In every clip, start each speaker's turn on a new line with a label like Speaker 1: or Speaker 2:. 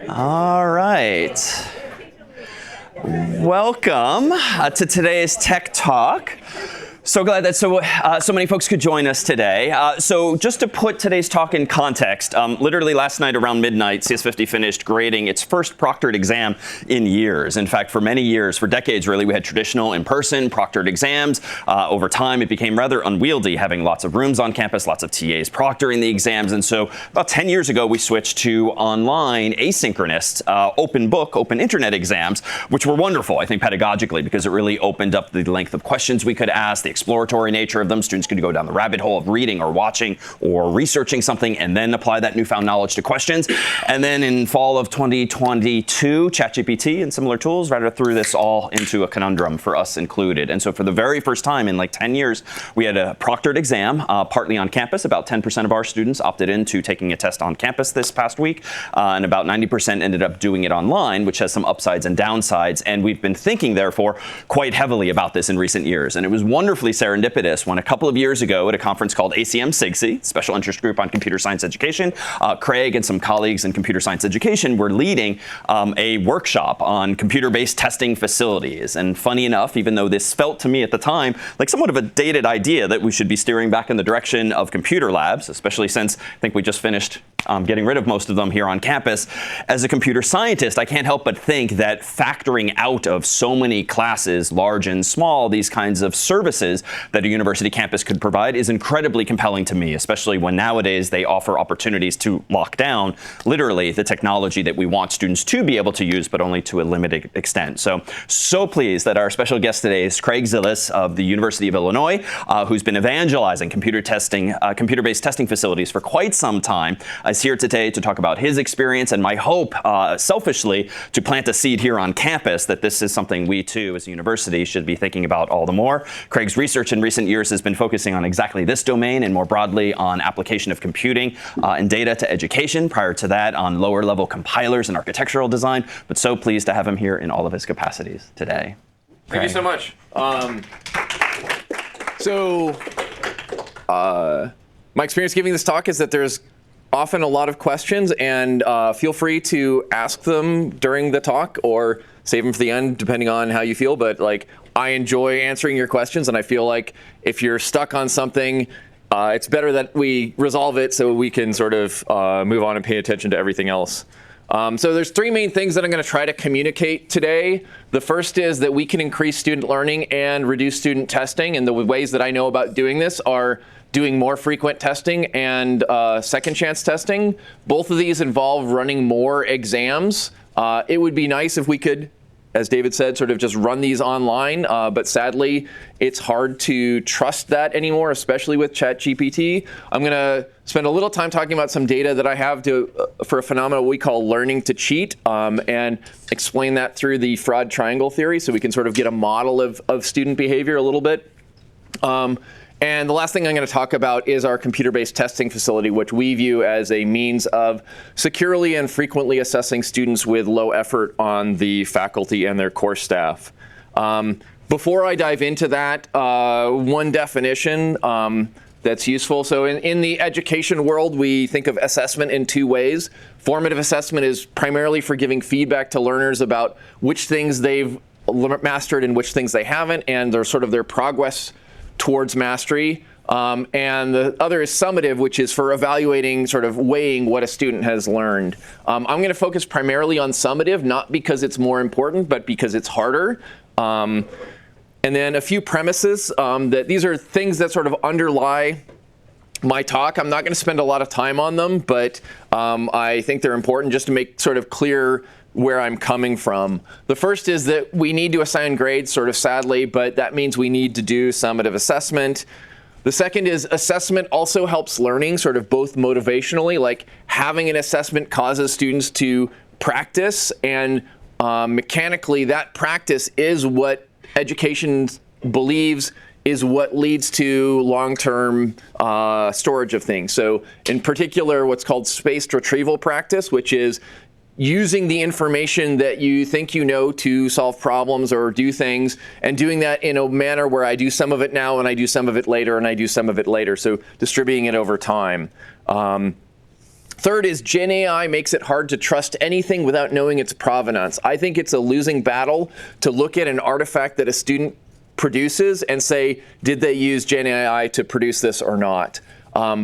Speaker 1: All right. Welcome to today's Tech Talk. So glad that so many folks could join us today. So just to put today's talk in context, literally last night around midnight, CS50 finished grading its first proctored exam in years. In fact, for many years, for decades really, we had traditional in-person proctored exams. Over time, it became rather unwieldy, having lots of rooms on campus, lots of TAs proctoring the exams. And so about 10 years ago, we switched to online asynchronous, open book, open internet exams, which were wonderful, I think, pedagogically, because it really opened up the length of questions we could ask, the exploratory nature of them. Students could go down the rabbit hole of reading or watching or researching something and then apply that newfound knowledge to questions. And then in fall of 2022, ChatGPT and similar tools rather threw this all into a conundrum for us included. And so for the very first time in like 10 years, we had a proctored exam, partly on campus. About 10% of our students opted into taking a test on campus this past week, and about 90% ended up doing it online, which has some upsides and downsides. And we've been thinking, therefore, quite heavily about this in recent years. And it was wonderfully serendipitous when a couple of years ago at a conference called ACM50, Special Interest Group on Computer Science Education, Craig and some colleagues in computer science education were leading a workshop on computer-based testing facilities. And funny enough, even though this felt to me at the time like somewhat of a dated idea that we should be steering back in the direction of computer labs, especially since I think we just finished getting rid of most of them here on campus. As a computer scientist, I can't help but think that factoring out of so many classes, large and small, these kinds of services that a university campus could provide is incredibly compelling to me, especially when nowadays they offer opportunities to lock down literally the technology that we want students to be able to use, but only to a limited extent. So pleased that our special guest today is Craig Zillis of the University of Illinois, who's been evangelizing computer-based testing facilities for quite some time. Is here today to talk about his experience and my hope, selfishly, to plant a seed here on campus that this is something we too as a university should be thinking about all the more. Craig's research in recent years has been focusing on exactly this domain and more broadly on application of computing and data to education. Prior to that, on lower level compilers and architectural design, but so pleased to have him here in all of his capacities today.
Speaker 2: Thank you so much. My experience giving this talk is that there's often a lot of questions, and feel free to ask them during the talk or save them for the end, depending on how you feel. But like, I enjoy answering your questions, and I feel like if you're stuck on something, it's better that we resolve it so we can sort of move on and pay attention to everything else. So there's three main things that I'm going to try to communicate today. The first is that we can increase student learning and reduce student testing, and the ways that I know about doing this are doing more frequent testing and second chance testing. Both of these involve running more exams. It would be nice if we could, as David said, sort of just run these online, but sadly, it's hard to trust that anymore, especially with ChatGPT. I'm going to spend a little time talking about some data that I have for a phenomenon we call learning to cheat, and explain that through the fraud triangle theory so we can sort of get a model of student behavior a little bit. And the last thing I'm going to talk about is our computer-based testing facility, which we view as a means of securely and frequently assessing students with low effort on the faculty and their course staff. Before I dive into that, one definition that's useful. So in the education world, we think of assessment in two ways. Formative assessment is primarily for giving feedback to learners about which things they've mastered and which things they haven't, and their progress towards mastery. And the other is summative, which is for evaluating, sort of weighing what a student has learned. I'm going to focus primarily on summative, not because it's more important, but because it's harder. And then a few premises that these are things that sort of underlie my talk. I'm not going to spend a lot of time on them, but I think they're important just to make sort of clear where I'm coming from. The first is that we need to assign grades, sort of sadly, but that means we need to do summative assessment. The second is assessment also helps learning, sort of both motivationally, like having an assessment causes students to practice, and mechanically that practice is what education believes is what leads to long-term storage of things. So in particular, what's called spaced retrieval practice, which is using the information that you think you know to solve problems or do things, and doing that in a manner where I do some of it now and I do some of it later and I do some of it later, so distributing it over time. Third is Gen AI makes it hard to trust anything without knowing its provenance. I think it's a losing battle to look at an artifact that a student produces and say, did they use Gen AI to produce this or not?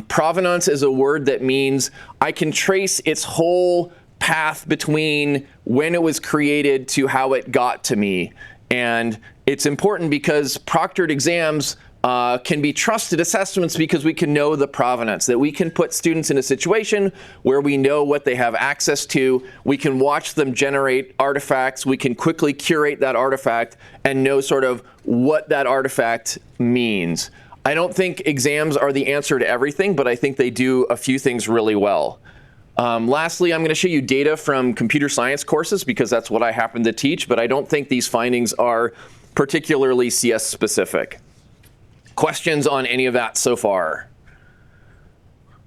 Speaker 2: Provenance is a word that means I can trace its whole path between when it was created to how it got to me. And it's important because proctored exams can be trusted assessments because we can know the provenance, that we can put students in a situation where we know what they have access to. We can watch them generate artifacts. We can quickly curate that artifact and know sort of what that artifact means. I don't think exams are the answer to everything, but I think they do a few things really well. Lastly, I'm going to show you data from computer science courses because that's what I happen to teach, but I don't think these findings are particularly CS specific. Questions on any of that so far?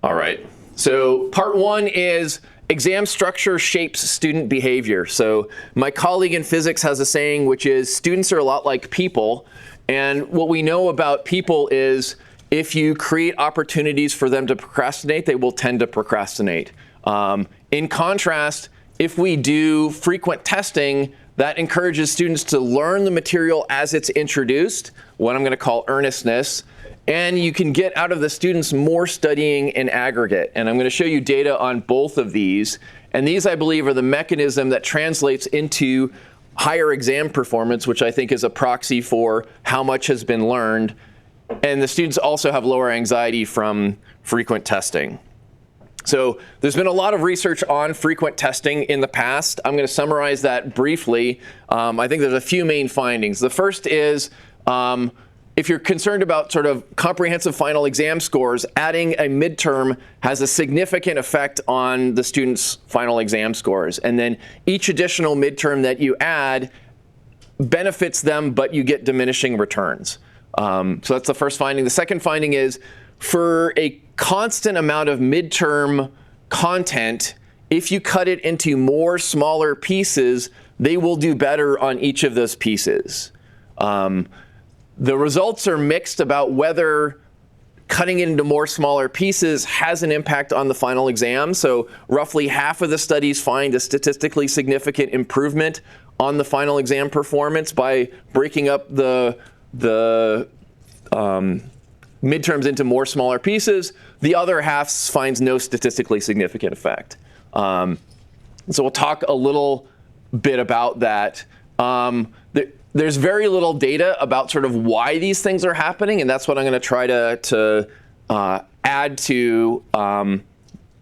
Speaker 2: All right. So part one is exam structure shapes student behavior. So my colleague in physics has a saying, which is students are a lot like people. And what we know about people is if you create opportunities for them to procrastinate, they will tend to procrastinate. In contrast, if we do frequent testing, that encourages students to learn the material as it's introduced, what I'm going to call earnestness, and you can get out of the students more studying in aggregate. And I'm going to show you data on both of these. And these, I believe, are the mechanism that translates into higher exam performance, which I think is a proxy for how much has been learned. And the students also have lower anxiety from frequent testing. So there's been a lot of research on frequent testing in the past. I'm going to summarize that briefly. I think there's a few main findings. The first is if you're concerned about sort of comprehensive final exam scores, adding a midterm has a significant effect on the students' final exam scores. And then each additional midterm that you add benefits them, but you get diminishing returns. So that's the first finding. The second finding is for a constant amount of midterm content, if you cut it into more smaller pieces, they will do better on each of those pieces. The results are mixed about whether cutting it into more smaller pieces has an impact on the final exam. So roughly half of the studies find a statistically significant improvement on the final exam performance by breaking up the midterms into more smaller pieces. The other half finds no statistically significant effect. So we'll talk a little bit about that. There's very little data about sort of why these things are happening, and that's what I'm going to try to add to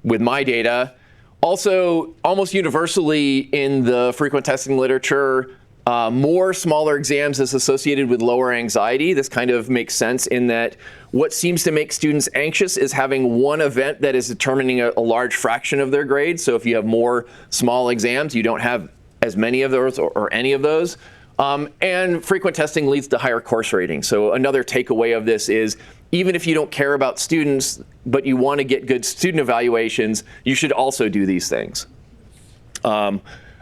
Speaker 2: with my data. Also, almost universally in the frequent testing literature, more smaller exams is associated with lower anxiety. This kind of makes sense in that what seems to make students anxious is having one event that is determining a large fraction of their grade. So if you have more small exams, you don't have as many of those or any of those. And frequent testing leads to higher course ratings. So another takeaway of this is even if you don't care about students, but you want to get good student evaluations, you should also do these things.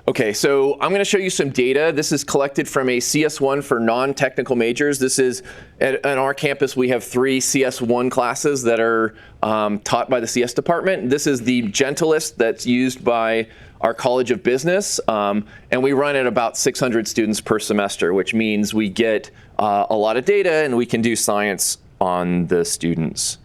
Speaker 2: Okay, so I'm going to show you some data. This is collected from a CS1 for non-technical majors. This is, at our campus, we have 3 CS1 classes that are taught by the CS department. This is the gentlest that's used by our College of Business, and we run at about 600 students per semester, which means we get a lot of data and we can do science on the students.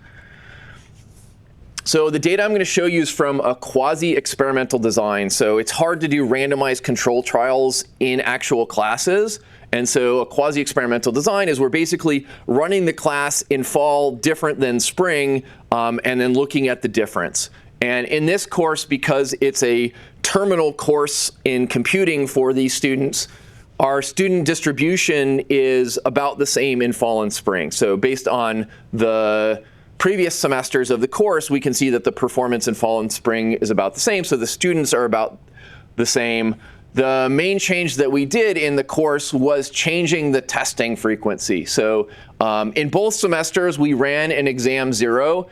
Speaker 2: So the data I'm going to show you is from a quasi-experimental design. So it's hard to do randomized control trials in actual classes. And so a quasi-experimental design is we're basically running the class in fall different than spring, and then looking at the difference. And in this course, because it's a terminal course in computing for these students, our student distribution is about the same in fall and spring. So based on the previous semesters of the course, we can see that the performance in fall and spring is about the same. So the students are about the same. The main change that we did in the course was changing the testing frequency. So in both semesters, we ran an exam 0.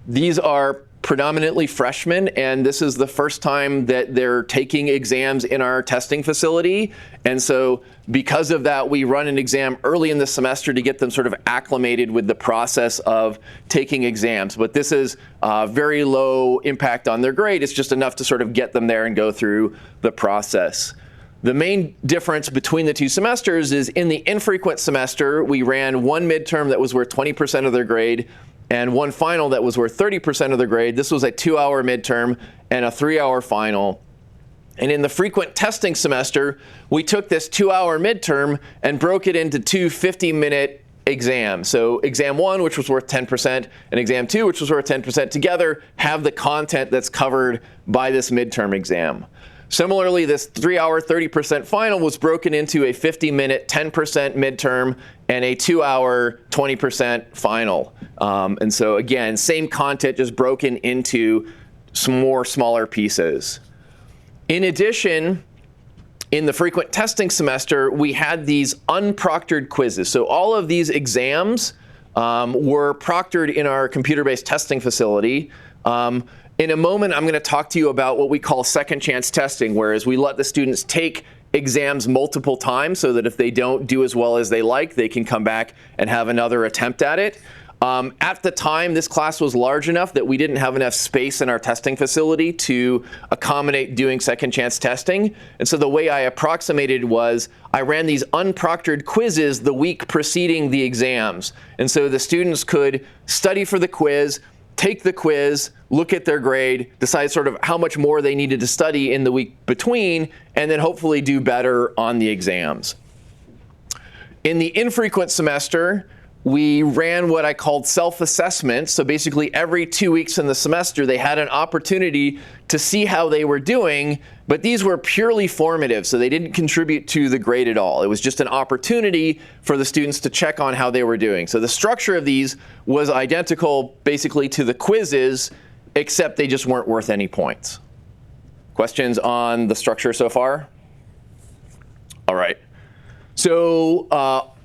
Speaker 2: These are predominantly freshmen, and this is the first time that they're taking exams in our testing facility. And so because of that, we run an exam early in the semester to get them sort of acclimated with the process of taking exams. But this is very low impact on their grade. It's just enough to sort of get them there and go through the process. The main difference between the two semesters is in the infrequent semester, we ran one midterm that was worth 20% of their grade and one final that was worth 30% of their grade. This was a 2-hour midterm and a 3-hour final. And in the frequent testing semester, we took this 2-hour midterm and broke it into two 50-minute exams. So exam 1, which was worth 10%, and exam 2, which was worth 10%, together have the content that's covered by this midterm exam. Similarly, this 3-hour 30% final was broken into a 50-minute 10% midterm and a 2-hour 20% final. And so again, same content, just broken into some more smaller pieces. In addition, in the frequent testing semester, we had these unproctored quizzes. So all of these exams were proctored in our computer-based testing facility. In a moment, I'm going to talk to you about what we call second chance testing, whereas we let the students take exams multiple times so that if they don't do as well as they like, they can come back and have another attempt at it. At the time, this class was large enough that we didn't have enough space in our testing facility to accommodate doing second chance testing. And so the way I approximated was I ran these unproctored quizzes the week preceding the exams. And so the students could study for the quiz, take the quiz, look at their grade, decide sort of how much more they needed to study in the week between, and then hopefully do better on the exams. In the infrequent semester, we ran what I called self-assessment. So basically every 2 weeks in the semester, they had an opportunity to see how they were doing, but these were purely formative, so they didn't contribute to the grade at all. It was just an opportunity for the students to check on how they were doing. So the structure of these was identical basically to the quizzes, except they just weren't worth any points. Questions on the structure so far? All right. So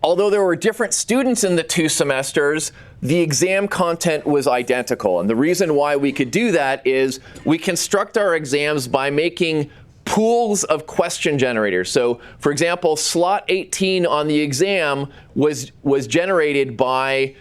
Speaker 2: although there were different students in the two semesters, the exam content was identical. And the reason why we could do that is we construct our exams by making pools of question generators. So for example, slot 18 on the exam was generated by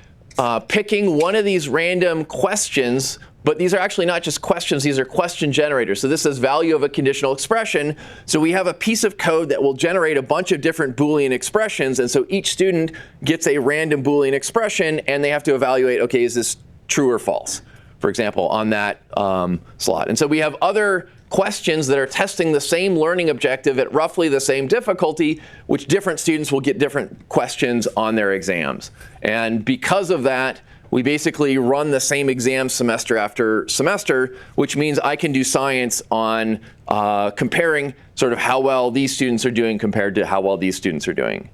Speaker 2: picking one of these random questions. But these are actually not just questions, these are question generators. So this is value of a conditional expression. So we have a piece of code that will generate a bunch of different Boolean expressions. And so each student gets a random Boolean expression, and they have to evaluate, okay, is this true or false, for example, on that slot. And so we have other questions that are testing the same learning objective at roughly the same difficulty, which different students will get different questions on their exams. And because of that, we basically run the same exam semester after semester, which means I can do science on comparing sort of how well these students are doing compared to how well these students are doing.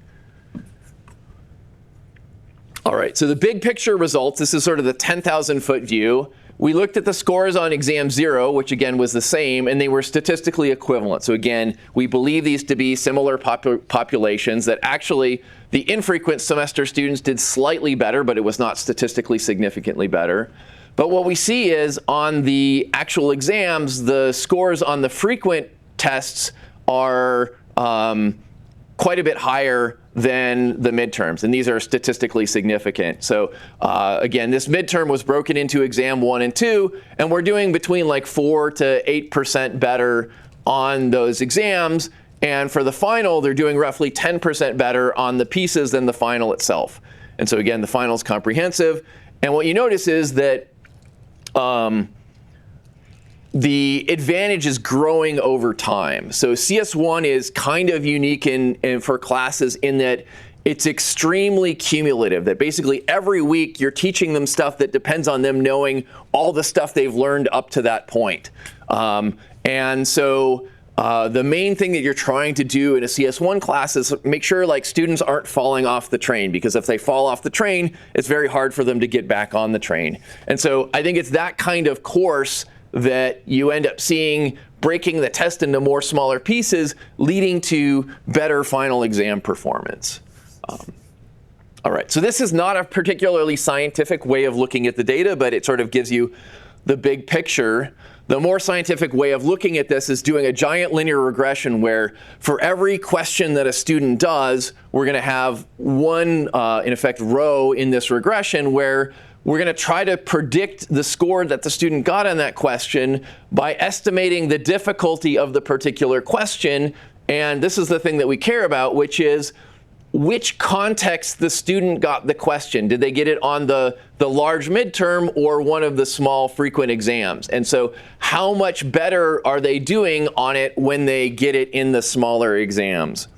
Speaker 2: All right, so the big picture results, this is sort of the 10,000-foot view. We looked at the scores on exam 0, which again was the same, and they were statistically equivalent. So again, we believe these to be similar populations, that actually the infrequent semester students did slightly better, but it was not statistically significantly better. But what we see is on the actual exams, the scores on the frequent tests are quite a bit higher than the midterms, and these are statistically significant. So again, this midterm was broken into exam 1 and 2, and we're doing between like 4 to 8% better on those exams. And for the final, they're doing roughly 10% better on the pieces than the final itself. And so again, the final is comprehensive. And what you notice is that the advantage is growing over time. So CS1 is kind of unique for classes in that it's extremely cumulative, that basically every week you're teaching them stuff that depends on them knowing all the stuff they've learned up to that point. And so the main thing that you're trying to do in a CS1 class is make sure like students aren't falling off the train, because if they fall off the train, it's very hard for them to get back on the train. And so I think it's that kind of course that you end up seeing breaking the test into more smaller pieces, leading to better final exam performance. All right, so this is not a particularly scientific way of looking at the data, but it sort of gives you the big picture. The more scientific way of looking at this is doing a giant linear regression where for every question that a student does, we're going to have one, in effect, row in this regression where we're going to try to predict the score that the student got on that question by estimating the difficulty of the particular question. And this is the thing that we care about, which is which context the student got the question. Did they get it on the large midterm or one of the small frequent exams? And so how much better are they doing on it when they get it in the smaller exams?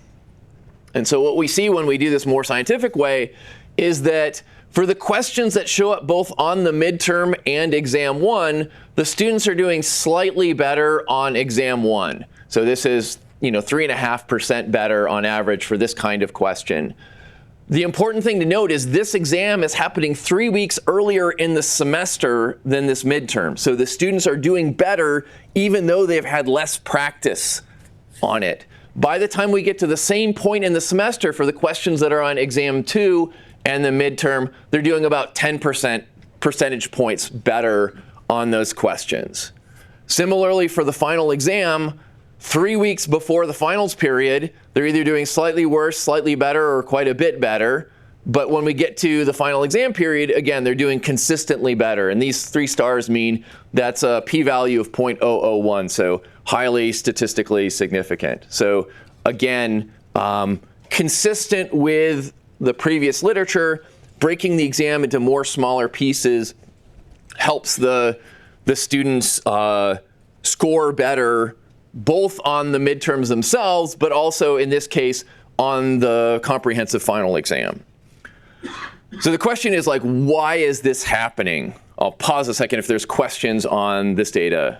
Speaker 2: And so what we see when we do this more scientific way is that for the questions that show up both on the midterm and exam 1, the students are doing slightly better on exam 1. So this is 3.5% better on average for this kind of question. The important thing to note is this exam is happening 3 weeks earlier in the semester than this midterm. So the students are doing better even though they've had less practice on it. By the time we get to the same point in the semester for the questions that are on exam 2 and the midterm, they're doing about 10 percentage points better on those questions. Similarly, for the final exam, 3 weeks before the finals period, they're either doing slightly worse, slightly better, or quite a bit better. But when we get to the final exam period, again, they're doing consistently better. And these 3 stars mean that's a p-value of 0.001, so highly statistically significant. So again, consistent with the previous literature, breaking the exam into more smaller pieces helps the students score better both on the midterms themselves, but also in this case on the comprehensive final exam. So the question is why is this happening? I'll pause a second if there's questions on this data.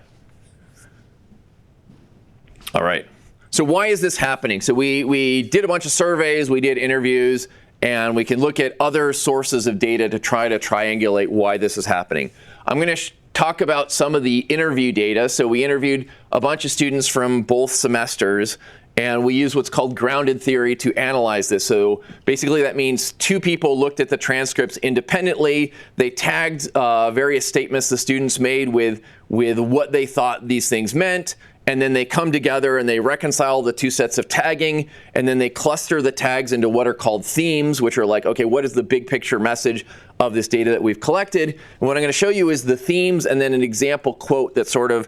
Speaker 2: All right. So why is this happening? So we did a bunch of surveys, we did interviews, and we can look at other sources of data to try to triangulate why this is happening. I'm going to talk about some of the interview data. So we interviewed a bunch of students from both semesters, and we use what's called grounded theory to analyze this. So basically that means 2 people looked at the transcripts independently. They tagged various statements the students made with what they thought these things meant. And then they come together and they reconcile the 2 sets of tagging, and then they cluster the tags into what are called themes, which are okay, what is the big picture message of this data that we've collected? And what I'm going to show you is the themes and then an example quote that sort of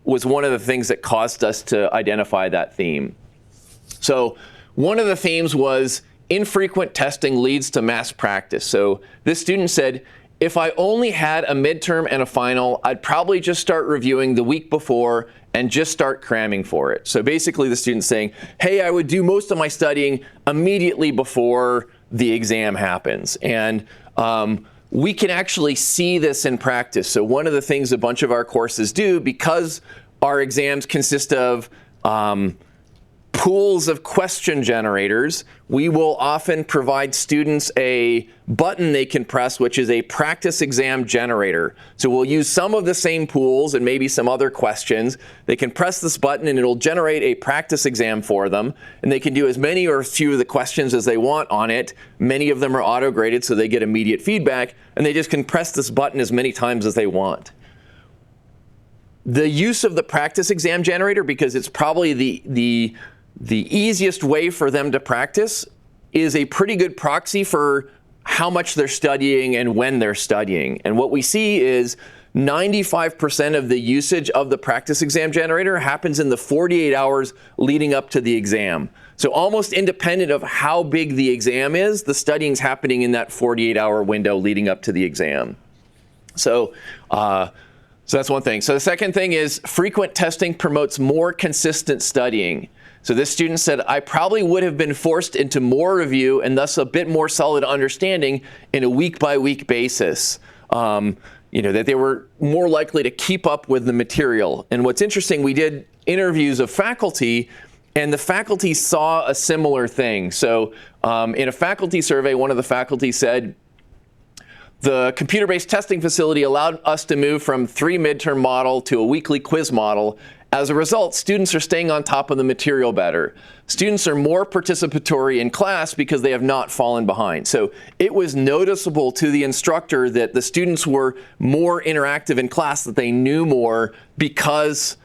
Speaker 2: was one of the things that caused us to identify that theme. So one of the themes was infrequent testing leads to mass practice. So this student said, if I only had a midterm and a final, I'd probably just start reviewing the week before and just start cramming for it. So basically the student's saying, hey, I would do most of my studying immediately before the exam happens. And we can actually see this in practice. So one of the things a bunch of our courses do, because our exams consist of pools of question generators, we will often provide students a button they can press, which is a practice exam generator. So we'll use some of the same pools and maybe some other questions. They can press this button and it'll generate a practice exam for them. And they can do as many or as few of the questions as they want on it. Many of them are auto-graded, so they get immediate feedback. And they just can press this button as many times as they want. The use of the practice exam generator, because it's probably the easiest way for them to practice, is a pretty good proxy for how much they're studying and when they're studying. And what we see is 95% of the usage of the practice exam generator happens in the 48 hours leading up to the exam. So almost independent of how big the exam is, the studying's happening in that 48-hour window leading up to the exam. So that's one thing. So the second thing is frequent testing promotes more consistent studying. So this student said, I probably would have been forced into more review and thus a bit more solid understanding in a week-by-week basis. That they were more likely to keep up with the material. And what's interesting, we did interviews of faculty, and the faculty saw a similar thing. So in a faculty survey, one of the faculty said, the computer-based testing facility allowed us to move from 3 midterm model to a weekly quiz model, As a result, students are staying on top of the material better. Students are more participatory in class because they have not fallen behind. So it was noticeable to the instructor that the students were more interactive in class, that they knew more because,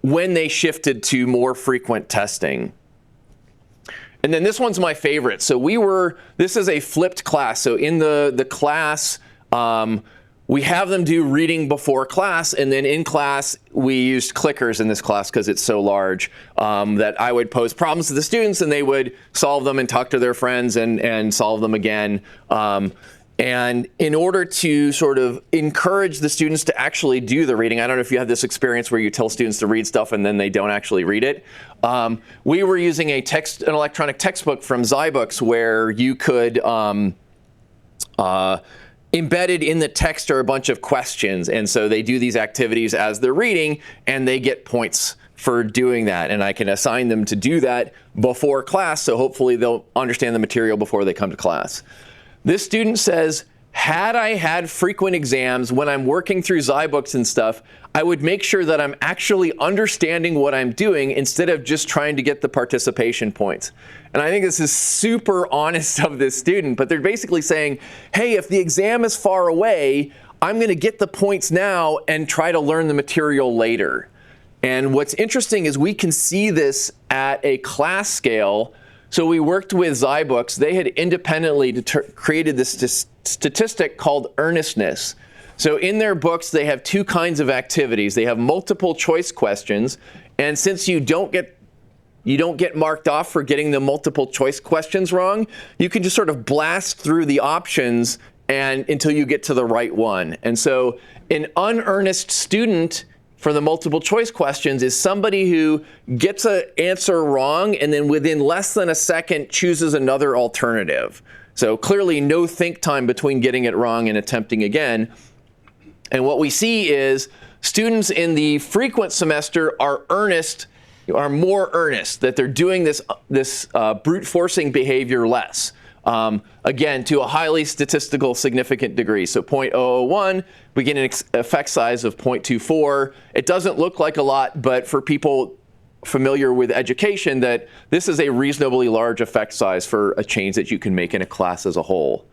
Speaker 2: when they shifted to more frequent testing. And then this one's my favorite. So this is a flipped class. So in the class, we have them do reading before class, and then in class, we used clickers in this class because it's so large, that I would pose problems to the students and they would solve them and talk to their friends and solve them again. And in order to sort of encourage the students to actually do the reading, I don't know if you have this experience where you tell students to read stuff and then they don't actually read it. We were using an electronic textbook from Zybooks where you could, embedded in the text are a bunch of questions. And so they do these activities as they're reading and they get points for doing that. And I can assign them to do that before class. So hopefully they'll understand the material before they come to class. This student says, had I had frequent exams when I'm working through Zybooks and stuff, I would make sure that I'm actually understanding what I'm doing instead of just trying to get the participation points. And I think this is super honest of this student, but they're basically saying, hey, if the exam is far away, I'm going to get the points now and try to learn the material later. And what's interesting is we can see this at a class scale. So we worked with Zybooks. They had independently created this statistic called earnestness. So in their books, they have two kinds of activities. They have multiple choice questions. And since you don't get marked off for getting the multiple choice questions wrong, you can just sort of blast through the options until you get to the right one. And so an unearnest student for the multiple choice questions is somebody who gets an answer wrong and then within less than a second chooses another alternative. So clearly no think time between getting it wrong and attempting again. And what we see is students in the frequent semester are more earnest, that they're doing this brute forcing behavior less. Again, to a highly statistical significant degree. So 0.001, we get an effect size of 0.24. It doesn't look like a lot, but for people familiar with education, that this is a reasonably large effect size for a change that you can make in a class as a whole.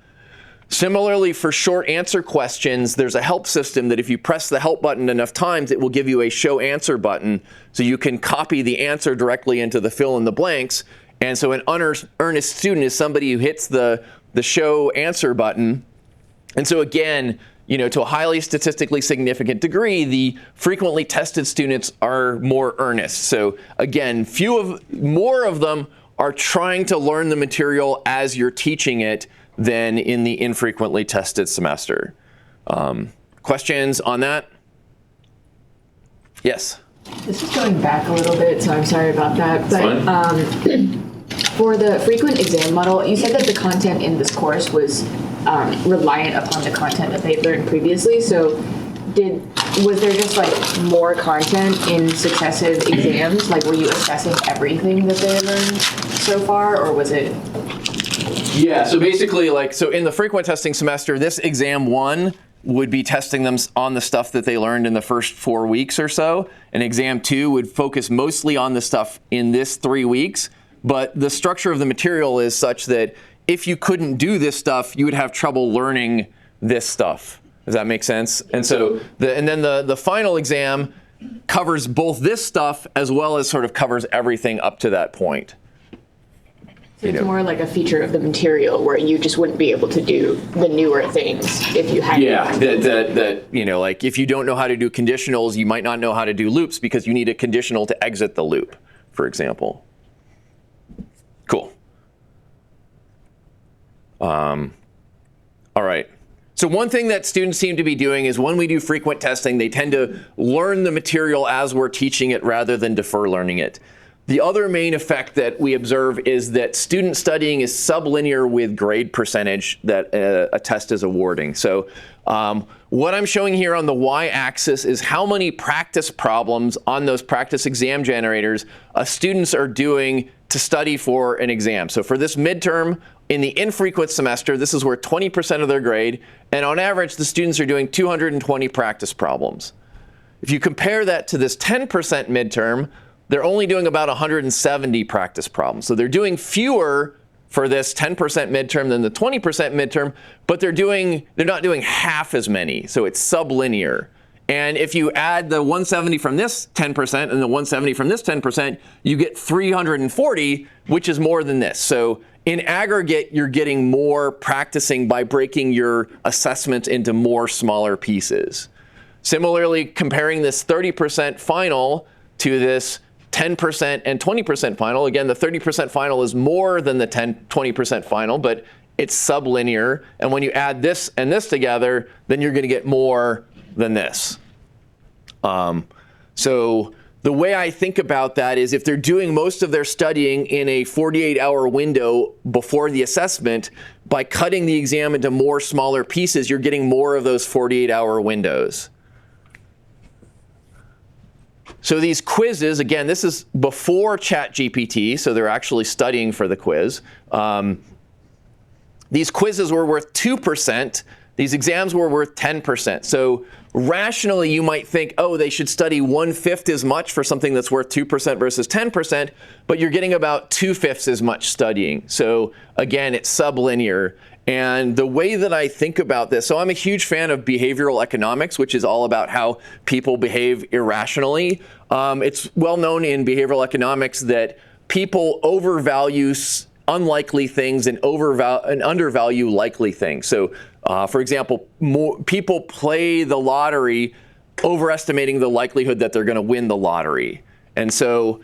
Speaker 2: Similarly, for short answer questions, there's a help system that if you press the help button enough times, it will give you a show answer button, so you can copy the answer directly into the fill in the blanks. And so an unearnest student is somebody who hits the show answer button. And so again, to a highly statistically significant degree, the frequently tested students are more earnest. So again, more of them are trying to learn the material as you're teaching it than in the infrequently tested semester. Questions on that? Yes?
Speaker 3: This is going back a little bit, so I'm sorry about that. But for the frequent exam model, you said that the content in this course was reliant upon the content that they've learned previously. So was there just like more content in successive exams? Like, were you assessing everything that they learned so far, or was it?
Speaker 2: Yeah, so basically, so in the frequent testing semester, this exam 1 would be testing them on the stuff that they learned in the first 4 weeks or so. And exam 2 would focus mostly on the stuff in this 3 weeks. But the structure of the material is such that if you couldn't do this stuff, you would have trouble learning this stuff. Does that make sense? And so, then the final exam covers both this stuff as well as sort of covers everything up to that point.
Speaker 3: So it's more like a feature of the material where you just wouldn't be able to do the newer things if you had.
Speaker 2: Yeah, like if you don't know how to do conditionals, you might not know how to do loops because you need a conditional to exit the loop, for example. Cool. All right. So one thing that students seem to be doing is when we do frequent testing, they tend to learn the material as we're teaching it rather than defer learning it. The other main effect that we observe is that student studying is sublinear with grade percentage that a test is awarding. So what I'm showing here on the y-axis is how many practice problems on those practice exam generators students are doing to study for an exam. So for this midterm, in the infrequent semester, this is where 20% of their grade, and on average, the students are doing 220 practice problems. if you compare that to this 10% midterm, they're only doing about 170 practice problems. So they're doing fewer for this 10% midterm than the 20% midterm, but they're not doing half as many. So it's sublinear. And if you add the 170 from this 10% and the 170 from this 10%, you get 340, which is more than this. So in aggregate, you're getting more practicing by breaking your assessment into more smaller pieces. Similarly, comparing this 30% final to this 10% and 20% final, again, the 30% final is more than the 20% final, but it's sublinear. And when you add this and this together, then you're going to get more than this. So the way I think about that is if they're doing most of their studying in a 48-hour window before the assessment, by cutting the exam into more smaller pieces, you're getting more of those 48-hour windows. So these quizzes, again, this is before ChatGPT, so they're actually studying for the quiz. These quizzes were worth 2%. These exams were worth 10%. So rationally, you might think, oh, they should study 1/5 as much for something that's worth 2% versus 10%, but you're getting about 2/5 as much studying. So again, it's sublinear. And the way that I think about this, so I'm a huge fan of behavioral economics, which is all about how people behave irrationally. It's well known in behavioral economics that people overvalue unlikely things and undervalue likely things. So for example, people play the lottery overestimating the likelihood that they're going to win the lottery. And so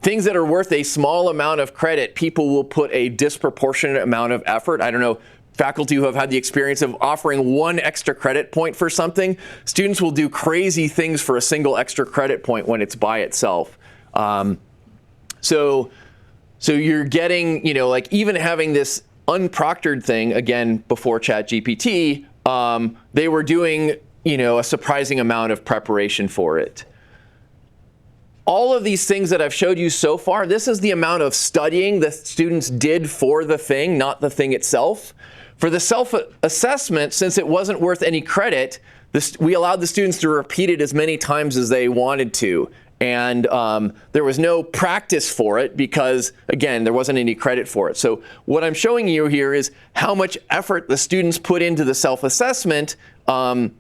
Speaker 2: things that are worth a small amount of credit, people will put a disproportionate amount of effort. I don't know, faculty who have had the experience of offering 1 extra credit point for something, students will do crazy things for a single extra credit point when it's by itself. So you're getting, like even having this unproctored thing, again, before ChatGPT, they were doing, a surprising amount of preparation for it. All of these things that I've showed you so far, this is the amount of studying the students did for the thing, not the thing itself. For the self-assessment, since it wasn't worth any credit, we allowed the students to repeat it as many times as they wanted to. And there was no practice for it because, again, there wasn't any credit for it. So what I'm showing you here is how much effort the students put into the self-assessment. And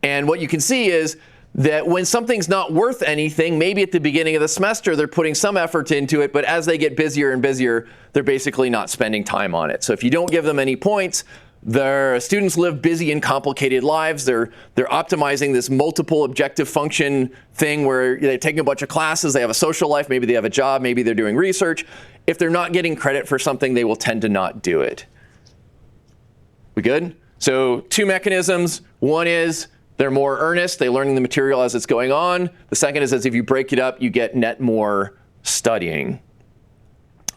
Speaker 2: what you can see is that when something's not worth anything, maybe at the beginning of the semester, they're putting some effort into it, but as they get busier and busier, they're basically not spending time on it. So if you don't give them any points, their students live busy and complicated lives. They're optimizing this multiple objective function thing where they're taking a bunch of classes, they have a social life, maybe they have a job, maybe they're doing research. If they're not getting credit for something, they will tend to not do it. We good? So 2 mechanisms. One is they're more earnest. They're learning the material as it's going on. The second is as if you break it up, you get net more studying.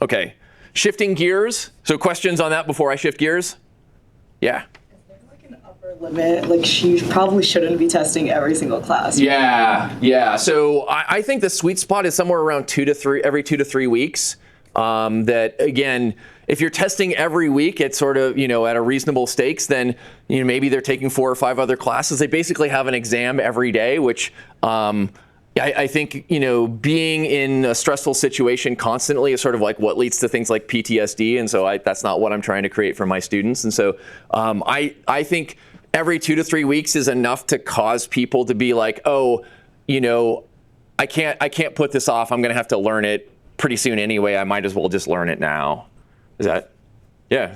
Speaker 2: Okay, shifting gears. So questions on that before I shift gears? Yeah.
Speaker 4: Is there like an upper limit? Like you probably shouldn't be testing every single class.
Speaker 2: Yeah. So I think the sweet spot is somewhere around every 2 to 3 weeks. That again, if you're testing every week at sort of, at a reasonable stakes, then, maybe they're taking 4 or 5 other classes. They basically have an exam every day, which I think, being in a stressful situation constantly is sort of like what leads to things like PTSD. And so that's not what I'm trying to create for my students. And so I think every 2 to 3 weeks is enough to cause people to be like, oh, I can't put this off. I'm going to have to learn it pretty soon anyway. I might as well just learn it now. Is that? Yeah.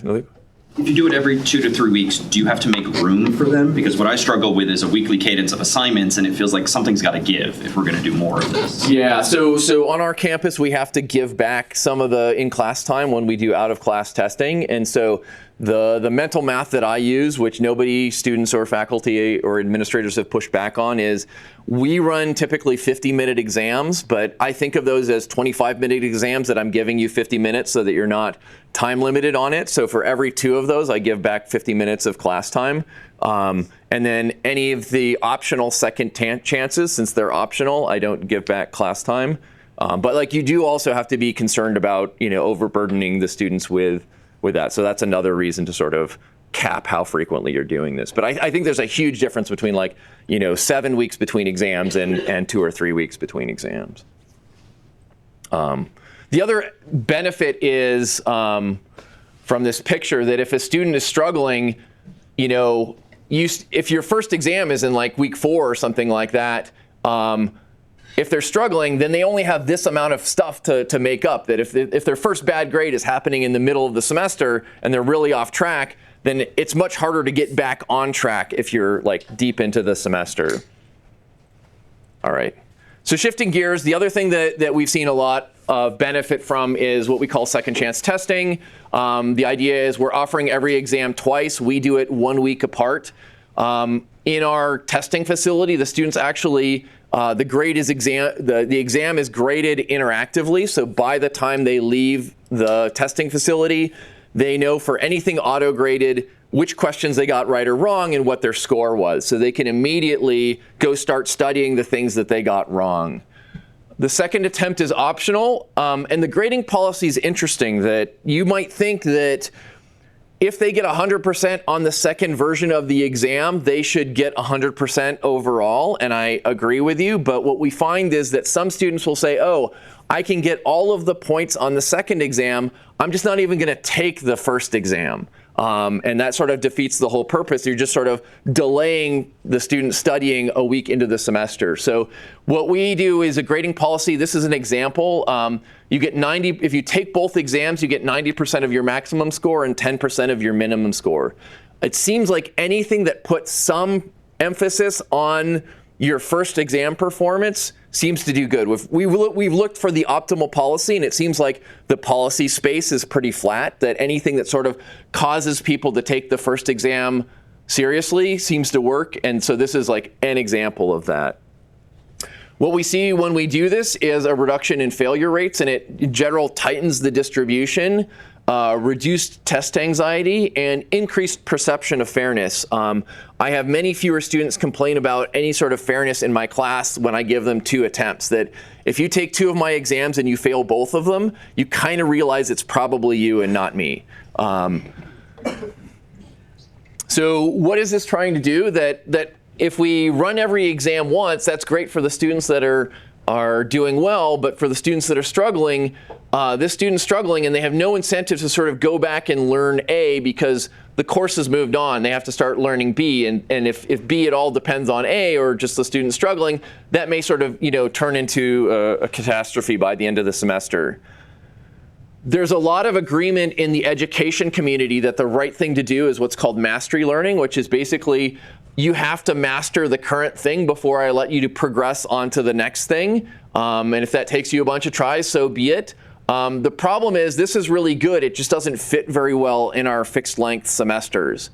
Speaker 5: If you do it every 2 to 3 weeks, do you have to make room for them? Because what I struggle with is a weekly cadence of assignments, and it feels like something's got to give if we're going to do more of this.
Speaker 2: Yeah, so on our campus, we have to give back some of the in-class time when we do out-of-class testing. And so the mental math that I use, which nobody, students or faculty or administrators have pushed back on, is we run typically 50-minute exams, but I think of those as 25-minute exams that I'm giving you 50 minutes so that you're not time limited on it. So for every 2 of those, I give back 50 minutes of class time. And then any of the optional second chances, since they're optional, I don't give back class time. But you do also have to be concerned about, overburdening the students with that. So that's another reason to sort of cap how frequently you're doing this. But I think there's a huge difference between 7 weeks between exams and 2 or 3 weeks between exams. The other benefit is from this picture that if a student is struggling, if your first exam is in week 4 or something like that, if they're struggling, then they only have this amount of stuff to make up. That if their first bad grade is happening in the middle of the semester and they're really off track, then it's much harder to get back on track if you're deep into the semester. All right. So shifting gears, the other thing that we've seen a lot of benefit from is what we call second chance testing. The idea is we're offering every exam twice. We do it 1 week apart. In our testing facility, the students actually, the exam is graded interactively. So by the time they leave the testing facility, they know for anything auto-graded which questions they got right or wrong and what their score was. So they can immediately go start studying the things that they got wrong. The second attempt is optional, and the grading policy is interesting that you might think that if they get 100% on the second version of the exam, they should get 100% overall, and I agree with you, but what we find is that some students will say, oh, I can get all of the points on the second exam, I'm just not even gonna take the first exam. And that sort of defeats the whole purpose. You're just sort of delaying the student studying a week into the semester. So what we do is a grading policy. This is an example. You get 90, if you take both exams, you get 90% of your maximum score and 10% of your minimum score. It seems like anything that puts some emphasis on your first exam performance seems to do good. We've looked for the optimal policy, and it seems like the policy space is pretty flat, that anything that sort of causes people to take the first exam seriously seems to work, and so this is an example of that. What we see when we do this is a reduction in failure rates, and it in general tightens the distribution, reduced test anxiety, and increased perception of fairness. I have many fewer students complain about any sort of fairness in my class when I give them 2 attempts. That if you take 2 of my exams and you fail both of them, you kind of realize it's probably you and not me. So what is this trying to do? That if we run every exam once, that's great for the students that are doing well, but for the students that are struggling, this student's struggling and they have no incentive to sort of go back and learn A because the course has moved on. They have to start learning B, and if B at all depends on A or just the student struggling, that may sort of turn into a catastrophe by the end of the semester. There's a lot of agreement in the education community that the right thing to do is what's called mastery learning, which is basically you have to master the current thing before I let you to progress on to the next thing. And if that takes you a bunch of tries, so be it. The problem is this is really good. It just doesn't fit very well in our fixed length semesters.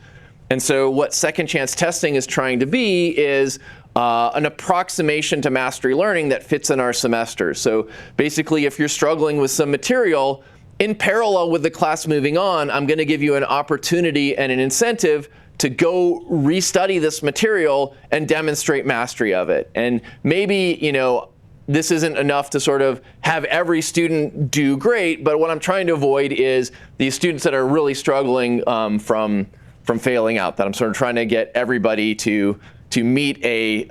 Speaker 2: And so what second chance testing is trying to be is an approximation to mastery learning that fits in our semesters. So basically, if you're struggling with some material, in parallel with the class moving on, I'm going to give you an opportunity and an incentive to go restudy this material and demonstrate mastery of it. And maybe, this isn't enough to sort of have every student do great, but what I'm trying to avoid is these students that are really struggling from failing out, that I'm sort of trying to get everybody to meet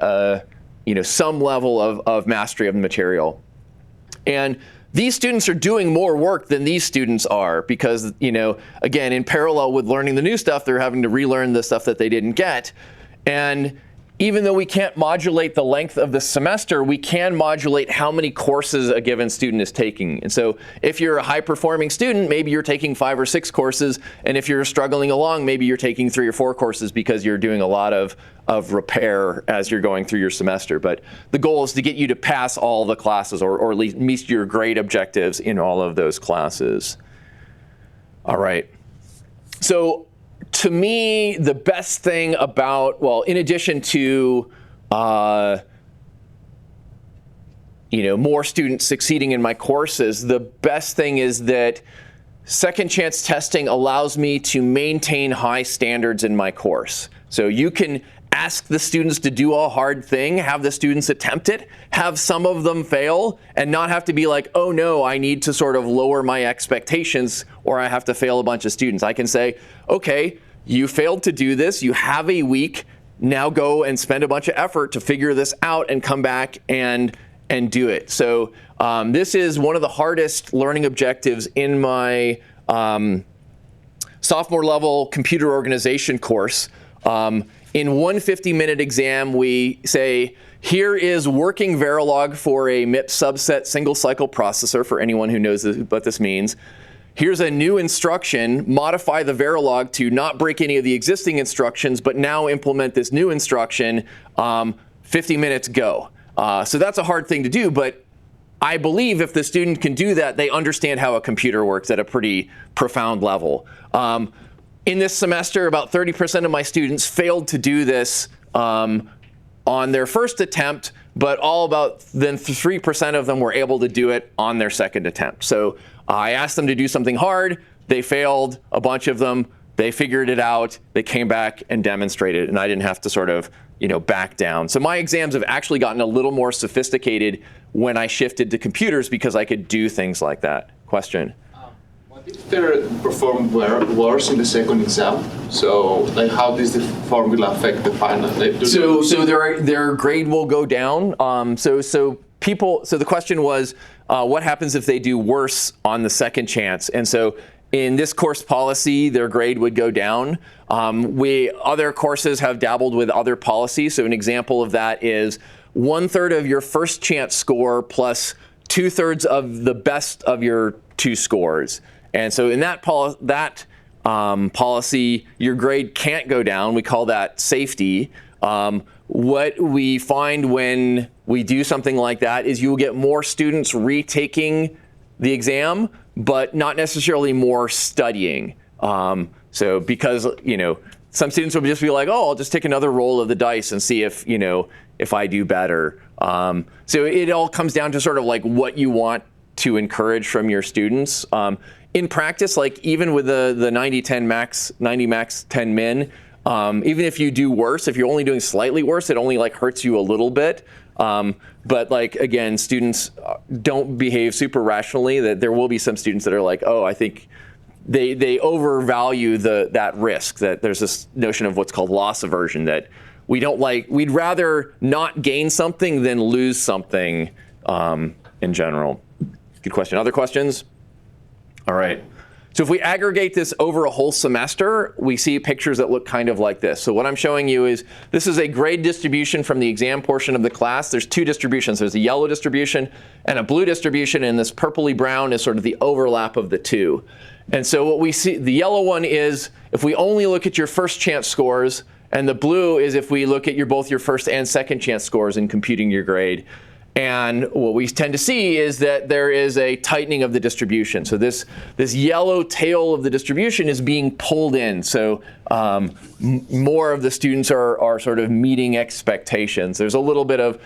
Speaker 2: some level of mastery of the material. And these students are doing more work than these students are because, again, in parallel with learning the new stuff, they're having to relearn the stuff that they didn't get. And even though we can't modulate the length of the semester, we can modulate how many courses a given student is taking. And so if you're a high-performing student, maybe you're taking 5 or 6 courses, and if you're struggling along, maybe you're taking 3 or 4 courses because you're doing a lot of repair as you're going through your semester. But the goal is to get you to pass all the classes or at least meet your grade objectives in all of those classes. All right. So to me, the best thing about, well, in addition to more students succeeding in my courses, the best thing is that second chance testing allows me to maintain high standards in my course. So you can ask the students to do a hard thing, have the students attempt it, have some of them fail, and not have to be like, oh no, I need to sort of lower my expectations or I have to fail a bunch of students. I can say, okay, you failed to do this. You have a week. Now go and spend a bunch of effort to figure this out and come back and do it. So this is one of the hardest learning objectives in my sophomore level computer organization course. In one 50-minute exam, we say, here is working Verilog for a MIPS subset single cycle processor, for anyone who knows what this means. Here's a new instruction, modify the Verilog to not break any of the existing instructions, but now implement this new instruction, 50 minutes go. So that's a hard thing to do, but I believe if the student can do that, they understand how a computer works at a pretty profound level. In this semester, about 30% of my students failed to do this on their first attempt, but then 3% of them were able to do it on their second attempt. So I asked them to do something hard. They failed, a bunch of them. They figured it out. They came back and demonstrated, and I didn't have to sort of, back down. So my exams have actually gotten a little more sophisticated when I shifted to computers because I could do things like that. Question?
Speaker 6: What if they perform worse in the second exam? So, like, how does the formula affect the final?
Speaker 2: So their grade will go down. So the question was, what happens if they do worse on the second chance? And so in this course policy, their grade would go down. Other courses have dabbled with other policies. So an example of that is 1/3 of your first chance score plus 2/3 of the best of your two scores. And so in that policy, your grade can't go down. We call that safety. What we find when we do something like that is you will get more students retaking the exam, but not necessarily more studying. So because, some students will just be like, oh, I'll just take another roll of the dice and see if I do better. So it all comes down to sort of like what you want to encourage from your students. In practice, like even with the 90-10 max, 90 max 10 min, even if you do worse, if you're only doing slightly worse, it only like hurts you a little bit. But like, again, students don't behave super rationally. That there will be some students that are like, oh, I think they overvalue that risk, that there's this notion of what's called loss aversion, that we'd rather not gain something than lose something in general. Good question. Other questions? All right. So if we aggregate this over a whole semester, we see pictures that look kind of like this. So what I'm showing you is this is a grade distribution from the exam portion of the class. There's two distributions. There's a yellow distribution and a blue distribution, and this purpley brown is sort of the overlap of the two. And so what we see, the yellow one is if we only look at your first chance scores, and the blue is if we look at both your first and second chance scores in computing your grade. And what we tend to see is that there is a tightening of the distribution. So this yellow tail of the distribution is being pulled in. So more of the students are sort of meeting expectations. There's a little bit of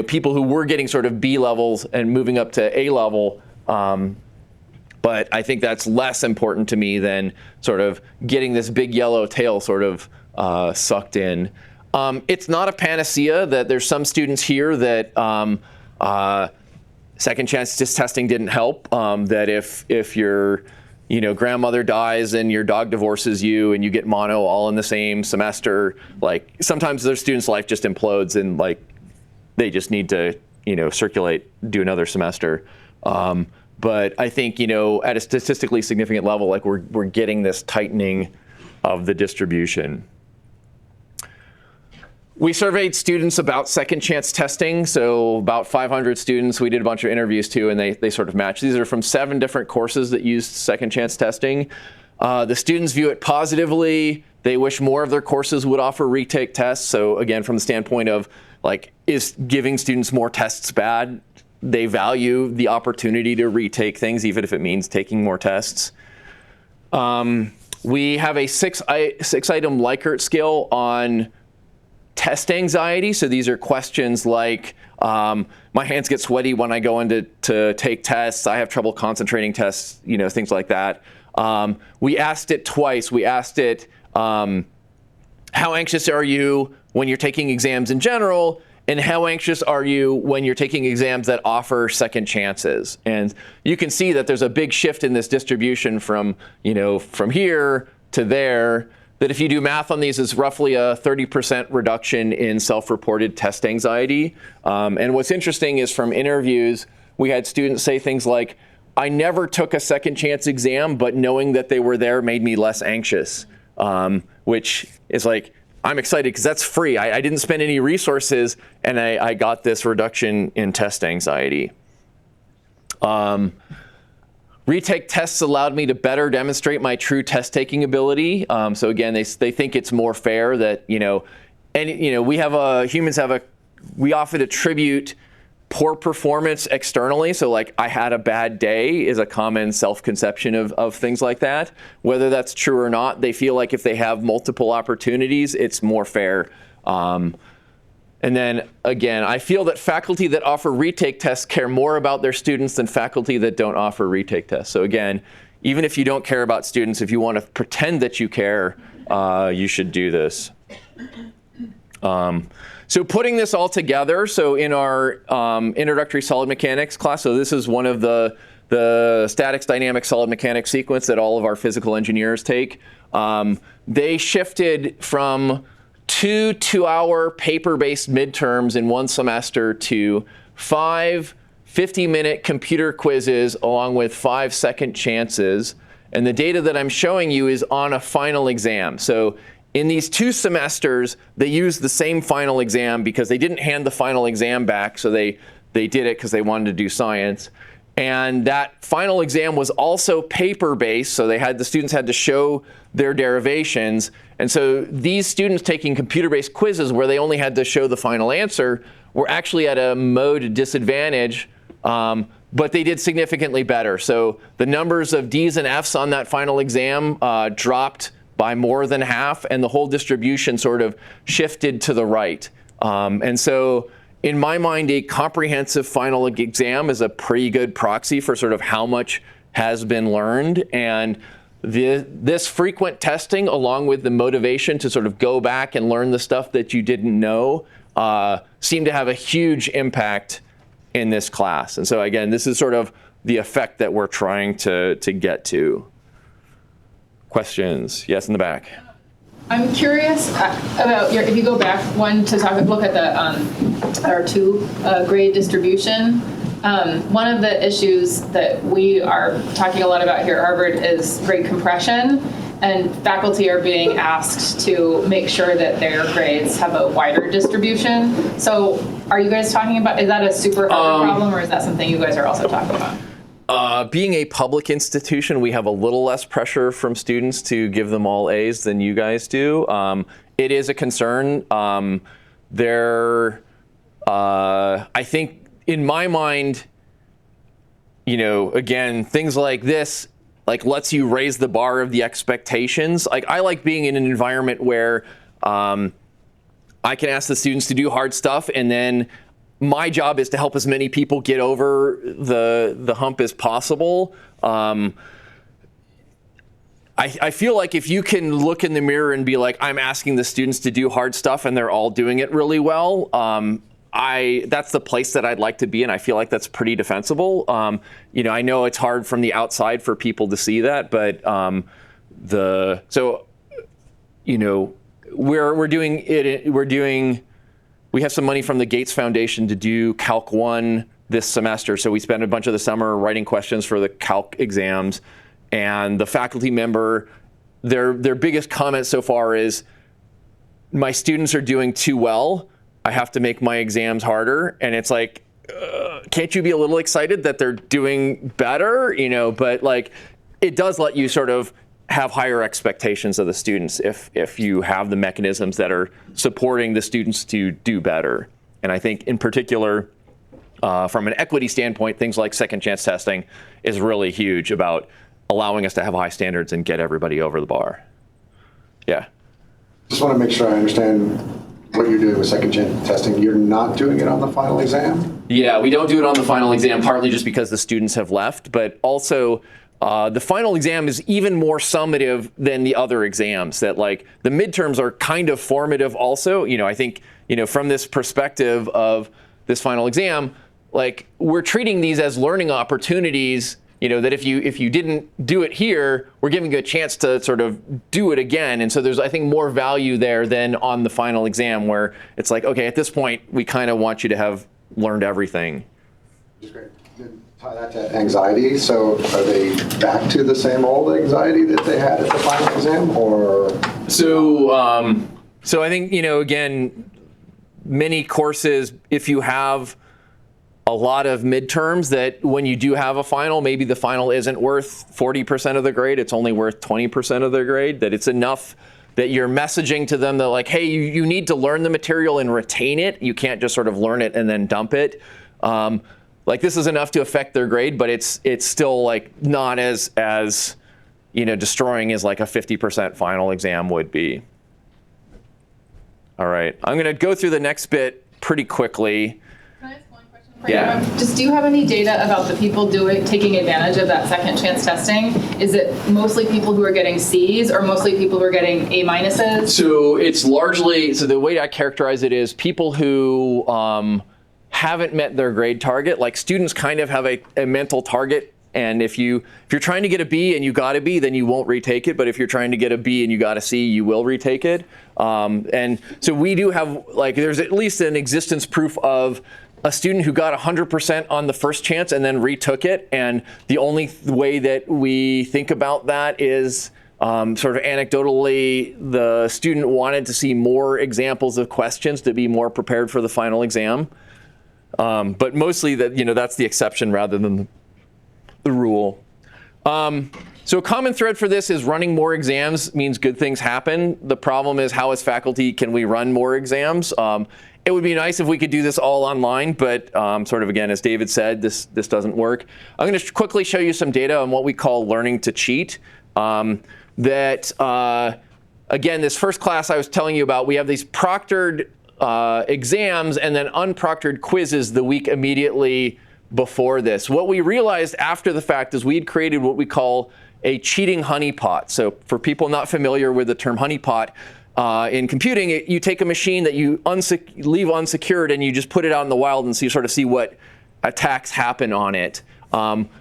Speaker 2: people who were getting sort of B levels and moving up to A level. But I think that's less important to me than sort of getting this big yellow tail sort of sucked in. It's not a panacea that there's some students here that second chance testing didn't help. That if your grandmother dies and your dog divorces you and you get mono all in the same semester, like sometimes their student's life just implodes and like they just need to circulate, do another semester. But I think at a statistically significant level, like we're getting this tightening of the distribution. We surveyed students about second chance testing, so about 500 students. We did a bunch of interviews too, and they sort of matched. These are from 7 different courses that used second chance testing. The students view it positively. They wish more of their courses would offer retake tests. So again, from the standpoint of like, is giving students more tests bad? They value the opportunity to retake things, even if it means taking more tests. We have a 6-item Likert scale on test anxiety. So these are questions like, my hands get sweaty when I go in to take tests. I have trouble concentrating tests, things like that. We asked it twice. We asked it, how anxious are you when you're taking exams in general? And how anxious are you when you're taking exams that offer second chances? And you can see that there's a big shift in this distribution from, from here to there. that if you do math on these, is roughly a 30% reduction in self-reported test anxiety. And what's interesting is from interviews, we had students say things like, I never took a second chance exam, but knowing that they were there made me less anxious, which is like, I'm excited because that's free. I didn't spend any resources, and I got this reduction in test anxiety. Retake tests allowed me to better demonstrate my true test-taking ability. So again, they think it's more fair that, we often attribute poor performance externally. So like, I had a bad day is a common self-conception of things like that. Whether that's true or not, they feel like if they have multiple opportunities, it's more fair. And then again, I feel that faculty that offer retake tests care more about their students than faculty that don't offer retake tests. So again, even if you don't care about students, if you want to pretend that you care, you should do this. So putting this all together, so in our introductory solid mechanics class, so this is one of the statics, dynamics, solid mechanics sequence that all of our physical engineers take. They shifted from 2 2-hour paper-based midterms in one semester to 5 50-minute computer quizzes along with 5 second chances. And the data that I'm showing you is on a final exam. So in these 2 semesters, they used the same final exam because they didn't hand the final exam back, so they did it because they wanted to do science. And that final exam was also paper-based, so the students had to show their derivations. And so these students taking computer-based quizzes where they only had to show the final answer were actually at a mode disadvantage, but they did significantly better. So the numbers of D's and F's on that final exam dropped by more than half, and the whole distribution sort of shifted to the right. And so in my mind, a comprehensive final exam is a pretty good proxy for sort of how much has been learned. And this frequent testing, along with the motivation to sort of go back and learn the stuff that you didn't know, seem to have a huge impact in this class. And so again, this is sort of the effect that we're trying to get to. Questions? Yes, in the back.
Speaker 3: I'm curious about if you go back one to look at the our 2 grade distribution. One of the issues that we are talking a lot about here at Harvard is grade compression, and faculty are being asked to make sure that their grades have a wider distribution. So are you guys talking about, is that a super Harvard problem, or is that something you guys are also talking about?
Speaker 2: Being a public institution, we have a little less pressure from students to give them all A's than you guys do. It is a concern. I think in my mind, again, things like this, lets you raise the bar of the expectations. I like being in an environment where I can ask the students to do hard stuff, and then my job is to help as many people get over the hump as possible. I feel like if you can look in the mirror and be like, I'm asking the students to do hard stuff and they're all doing it really well, that's the place that I'd like to be in. I feel like that's pretty defensible. I know it's hard from the outside for people to see that, but we have some money from the Gates Foundation to do Calc 1 this semester. So we spent a bunch of the summer writing questions for the Calc exams. And the faculty member, their biggest comment so far is, my students are doing too well. I have to make my exams harder. And it's like, can't you be a little excited that they're doing better? But it does let you sort of have higher expectations of the students if you have the mechanisms that are supporting the students to do better. And I think in particular, from an equity standpoint, things like second chance testing is really huge about allowing us to have high standards and get everybody over the bar. Yeah.
Speaker 7: Just want to make sure I understand what you're doing with second chance testing. You're not doing it on the final exam?
Speaker 2: Yeah, we don't do it on the final exam, partly just because the students have left, but also the final exam is even more summative than the other exams. That the midterms are kind of formative also. I think, from this perspective of this final exam, we're treating these as learning opportunities that if you didn't do it here, we're giving you a chance to sort of do it again. And so there's, I think, more value there than on the final exam, where it's like, okay, at this point, we kind of want you to have learned everything.
Speaker 7: That's great. Tie that to anxiety. So are they back to the same old anxiety that they had at the final exam, or?
Speaker 2: So I think, again, many courses, if you have a lot of midterms, that when you do have a final, maybe the final isn't worth 40% of the grade, it's only worth 20% of the grade, that it's enough that you're messaging to them that like, hey, you need to learn the material and retain it. You can't just sort of learn it and then dump it. Like this is enough to affect their grade, but it's still like not as destroying as like a 50% final exam would be. All right, I'm going to go through the next bit pretty quickly.
Speaker 8: Can I ask one question?
Speaker 2: Yeah.
Speaker 8: Just do you have any data about the people taking advantage of that second chance testing? Is it mostly people who are getting C's or mostly people who are getting A minuses?
Speaker 2: So it's largely, so the way I characterize it is people who haven't met their grade target. Like students kind of have a mental target, and if you're trying to get a B and you got a B, then you won't retake it. But if you're trying to get a B and you got a C, you will retake it. And so we do have, like, there's at least an existence proof of a student who got 100% on the first chance and then retook it. And the only way that we think about that is sort of anecdotally, the student wanted to see more examples of questions to be more prepared for the final exam. But mostly that's the exception rather than the rule. So a common thread for this is running more exams means good things happen. The problem is, how as faculty can we run more exams? It would be nice if we could do this all online, but sort of again, as David said, this doesn't work. I'm going to quickly show you some data on what we call learning to cheat. Again, this first class I was telling you about, we have these proctored exams and then unproctored quizzes the week immediately before this. What we realized after the fact is we'd created what we call a cheating honeypot. So for people not familiar with the term honeypot, in computing, you take a machine that you leave unsecured and you just put it out in the wild and sort of see what attacks happen on it.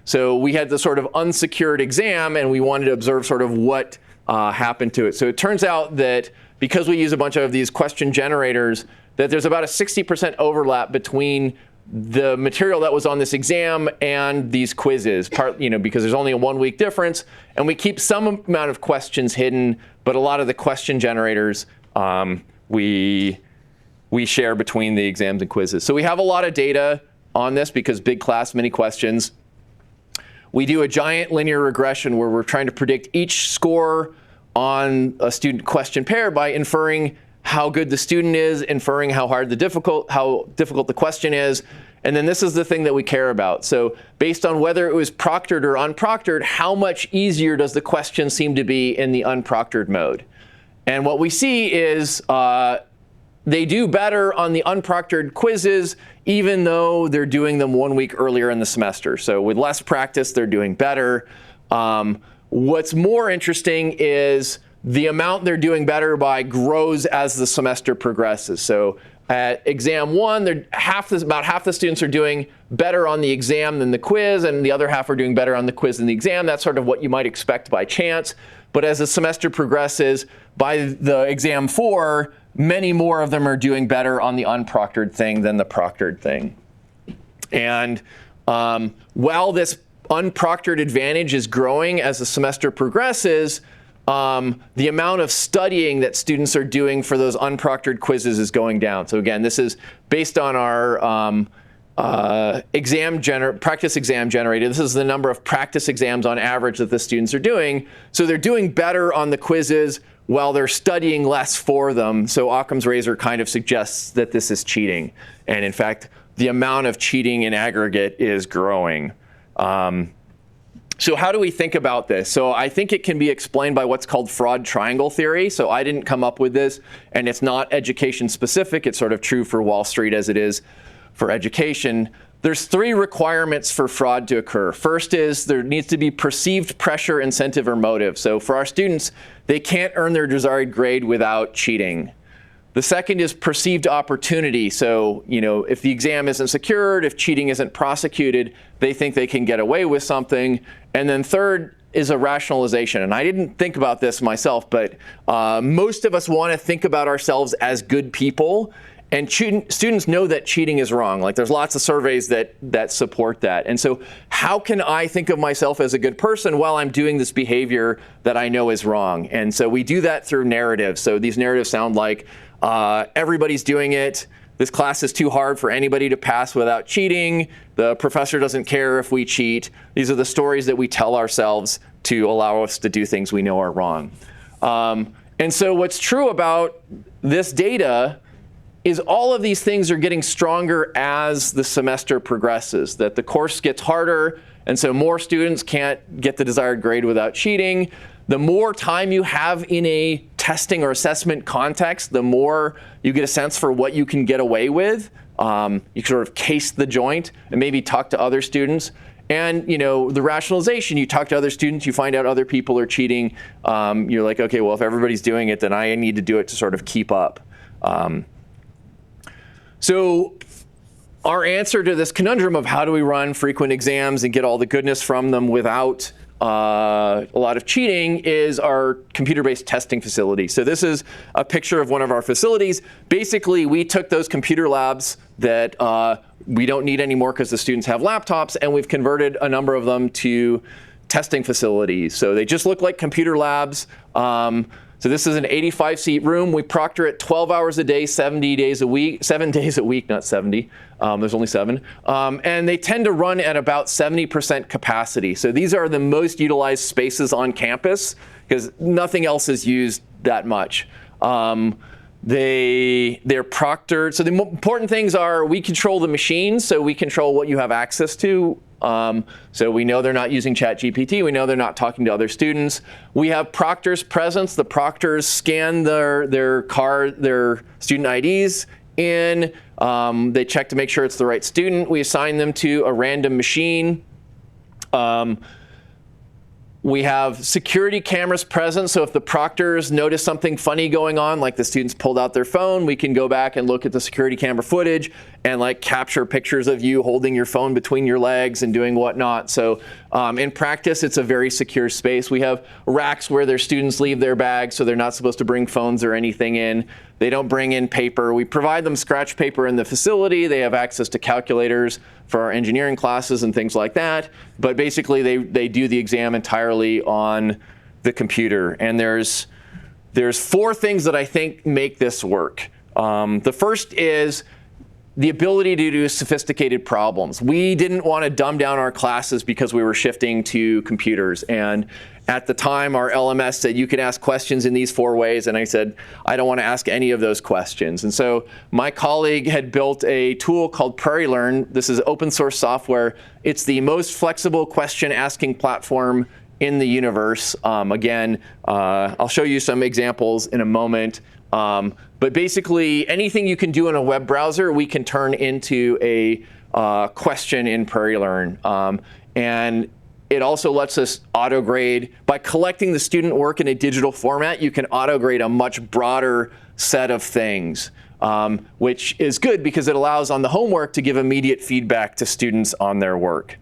Speaker 2: So we had the sort of unsecured exam and we wanted to observe sort of what happened to it. So it turns out that because we use a bunch of these question generators, that there's about a 60% overlap between the material that was on this exam and these quizzes, because there's only a 1 week difference, and we keep some amount of questions hidden, but a lot of the question generators we share between the exams and quizzes. So we have a lot of data on this because big class, many questions. We do a giant linear regression where we're trying to predict each score on a student question pair by inferring how good the student is, inferring how difficult the question is, and then this is the thing that we care about. So based on whether it was proctored or unproctored, how much easier does the question seem to be in the unproctored mode? And what we see is they do better on the unproctored quizzes, even though they're doing them 1 week earlier in the semester. So with less practice, they're doing better. What's more interesting is the amount they're doing better by grows as the semester progresses. So at exam one, about half the students are doing better on the exam than the quiz, and the other half are doing better on the quiz than the exam. That's sort of what you might expect by chance. But as the semester progresses, by the exam 4, many more of them are doing better on the unproctored thing than the proctored thing. And while this unproctored advantage is growing as the semester progresses, the amount of studying that students are doing for those unproctored quizzes is going down. So again, this is based on our practice exam generator. This is the number of practice exams on average that the students are doing. So they're doing better on the quizzes while they're studying less for them. So Occam's razor kind of suggests that this is cheating. And in fact, the amount of cheating in aggregate is growing. So how do we think about this? So I think it can be explained by what's called fraud triangle theory. So I didn't come up with this, and it's not education specific. It's sort of true for Wall Street as it is for education. There's 3 requirements for fraud to occur. First is there needs to be perceived pressure, incentive, or motive. So for our students, they can't earn their desired grade without cheating. The second is perceived opportunity. So, if the exam isn't secured, if cheating isn't prosecuted, they think they can get away with something. And then third is a rationalization. And I didn't think about this myself, but most of us want to think about ourselves as good people. And students know that cheating is wrong. Like, there's lots of surveys that support that. And so how can I think of myself as a good person while I'm doing this behavior that I know is wrong? And so we do that through narratives. So these narratives sound like, everybody's doing it. This class is too hard for anybody to pass without cheating. The professor doesn't care if we cheat. These are the stories that we tell ourselves to allow us to do things we know are wrong. And so what's true about this data is all of these things are getting stronger as the semester progresses, that the course gets harder, and so more students can't get the desired grade without cheating. The more time you have in a testing or assessment context, the more you get a sense for what you can get away with. You can sort of case the joint and maybe talk to other students. And the rationalization, you talk to other students, you find out other people are cheating. You're like, okay, well, if everybody's doing it, then I need to do it to sort of keep up. So our answer to this conundrum of how do we run frequent exams and get all the goodness from them without a lot of cheating is our computer-based testing facility. So this is a picture of one of our facilities. Basically, we took those computer labs that we don't need anymore because the students have laptops, and we've converted a number of them to testing facilities. So they just look like computer labs. So this is an 85-seat room. We proctor it 12 hours a day, 7 days a week, not 70. There's only 7. And they tend to run at about 70% capacity. So these are the most utilized spaces on campus because nothing else is used that much. They're proctored. So the important things are we control the machines, so we control what you have access to. So we know they're not using ChatGPT. We know they're not talking to other students. We have proctors presence. The proctors scan their student IDs in. They check to make sure it's the right student. We assign them to a random machine. We have security cameras present, so if the proctors notice something funny going on, like the students pulled out their phone, we can go back and look at the security camera footage and capture pictures of you holding your phone between your legs and doing whatnot. So in practice, it's a very secure space. We have racks where their students leave their bags, so they're not supposed to bring phones or anything in. They don't bring in paper. We provide them scratch paper in the facility. They have access to calculators for our engineering classes and things like that. But basically, they do the exam entirely on the computer. And there's 4 things that I think make this work. The first is the ability to do sophisticated problems. We didn't want to dumb down our classes because we were shifting to computers. And at the time, our LMS said you could ask questions in these 4 ways. And I said, I don't want to ask any of those questions. And so my colleague had built a tool called PrairieLearn. This is open source software. It's the most flexible question asking platform in the universe. Again, I'll show you some examples in a moment. But basically, anything you can do in a web browser, we can turn into a question in PrairieLearn. And it also lets us auto-grade. By collecting the student work in a digital format, you can auto-grade a much broader set of things, which is good because it allows on the homework to give immediate feedback to students on their work.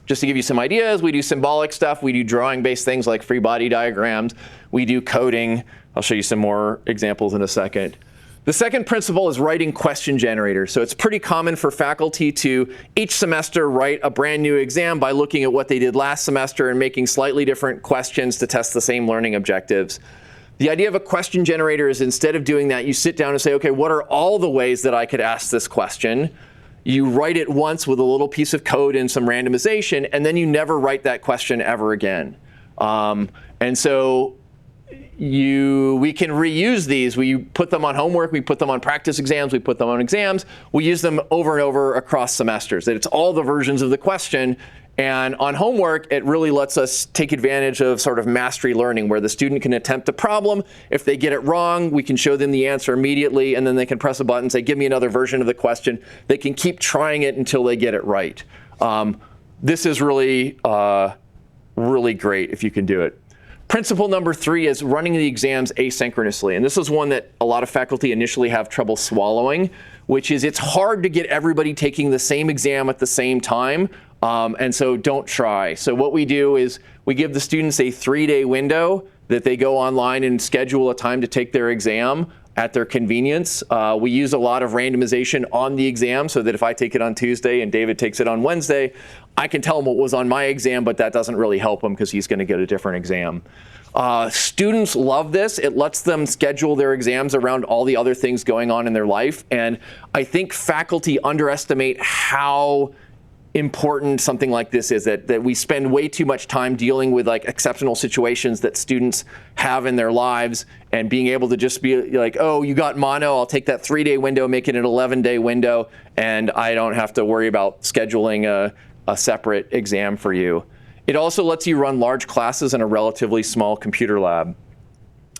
Speaker 2: Just to give you some ideas, we do symbolic stuff. We do drawing-based things like free body diagrams. We do coding. I'll show you some more examples in a second. The second principle is writing question generators. So it's pretty common for faculty to each semester write a brand new exam by looking at what they did last semester and making slightly different questions to test the same learning objectives. The idea of a question generator is instead of doing that, you sit down and say, okay, what are all the ways that I could ask this question? You write it once with a little piece of code and some randomization, and then you never write that question ever again. And so we can reuse these. We put them on homework, we put them on practice exams, we put them on exams. We use them over and over across semesters. That it's all the versions of the question. And on homework, it really lets us take advantage of sort of mastery learning, where the student can attempt a problem. If they get it wrong, we can show them the answer immediately, and then they can press a button and say, give me another version of the question. They can keep trying it until they get it right. This is really, really great if you can do it. Principle number 3 is running the exams asynchronously. And this is one that a lot of faculty initially have trouble swallowing, which is it's hard to get everybody taking the same exam at the same time. And so don't try. So what we do is we give the students a 3-day window that they go online and schedule a time to take their exam at their convenience. We use a lot of randomization on the exam so that if I take it on Tuesday and David takes it on Wednesday, I can tell him what was on my exam, but that doesn't really help him because he's going to get a different exam. Students love this. It lets them schedule their exams around all the other things going on in their life. And I think faculty underestimate how important something like this is, that we spend way too much time dealing with like exceptional situations that students have in their lives, and being able to just be like, oh, you got mono, I'll take that 3-day window, make it an 11-day window, and I don't have to worry about scheduling a separate exam for you. It also lets you run large classes in a relatively small computer lab.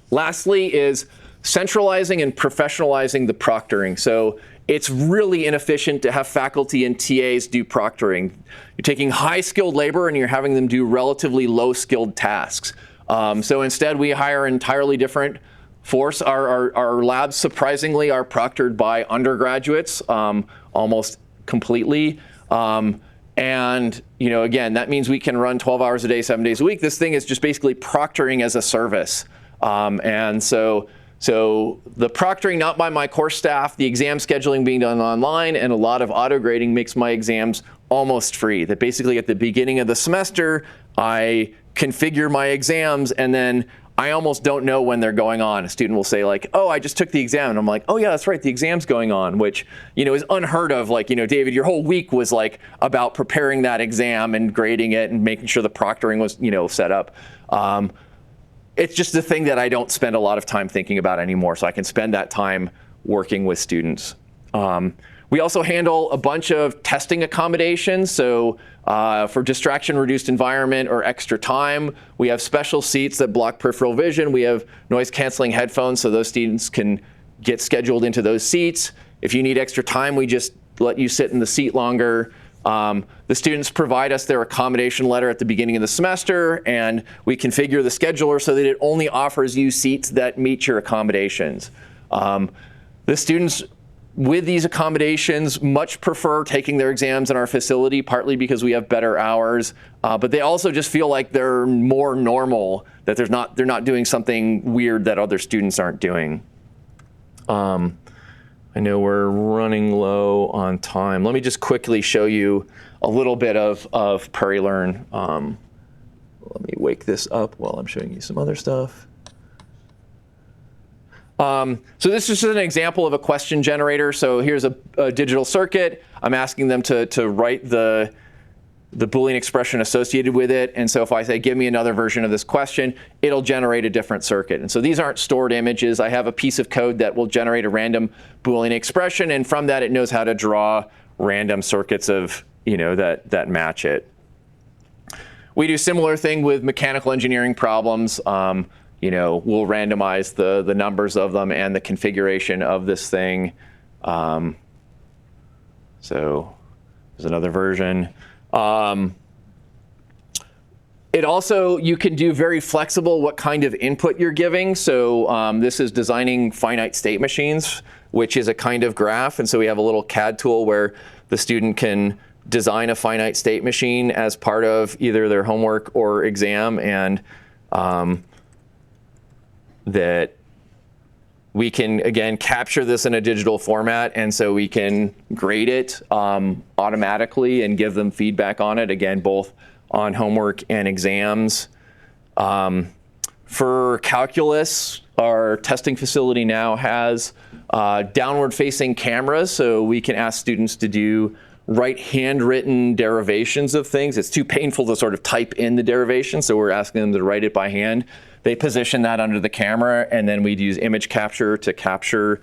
Speaker 2: Lastly is centralizing and professionalizing the proctoring. So it's really inefficient to have faculty and TAs do proctoring. You're taking high-skilled labor and you're having them do relatively low-skilled tasks. So instead, we hire an entirely different force. Our labs, surprisingly, are proctored by undergraduates almost completely. And again, that means we can run 12 hours a day, 7 days a week. This thing is just basically proctoring as a service. And so the proctoring not by my course staff, the exam scheduling being done online, and a lot of auto grading makes my exams almost free. That basically at the beginning of the semester, I configure my exams, and then I almost don't know when they're going on. A student will say like, oh, I just took the exam. And I'm like, oh yeah, that's right, the exam's going on, which is unheard of. Like, David, your whole week was like about preparing that exam and grading it and making sure the proctoring was, set up. It's just a thing that I don't spend a lot of time thinking about anymore, so I can spend that time working with students. We also handle a bunch of testing accommodations. So for distraction-reduced environment or extra time, we have special seats that block peripheral vision. We have noise-canceling headphones so those students can get scheduled into those seats. If you need extra time, we just let you sit in the seat longer. The students provide us their accommodation letter at the beginning of the semester, and we configure the scheduler so that it only offers you seats that meet your accommodations. The students with these accommodations much prefer taking their exams in our facility, partly because we have better hours, but they also just feel like they're more normal, that they're not doing something weird that other students aren't doing. I know we're running low on time. Let me just quickly show you a little bit of PrairieLearn. Let me wake this up while I'm showing you some other stuff. So this is just an example of a question generator. So here's a digital circuit. I'm asking them to write the Boolean expression associated with it. And so if I say, give me another version of this question, it'll generate a different circuit. And so these aren't stored images. I have a piece of code that will generate a random Boolean expression. And from that, it knows how to draw random circuits of, that match it. We do similar thing with mechanical engineering problems. We'll randomize the numbers of them and the configuration of this thing. So there's another version. It also, you can do very flexible what kind of input you're giving. So this is designing finite state machines, which is a kind of graph. And so we have a little CAD tool where the student can design a finite state machine as part of either their homework or exam, and that we can, again, capture this in a digital format, and so we can grade it automatically and give them feedback on it, again, both on homework and exams. For calculus, our testing facility now has downward-facing cameras, so we can ask students to write handwritten derivations of things. It's too painful to sort of type in the derivation, so we're asking them to write it by hand. They position that under the camera, and then we'd use image capture to capture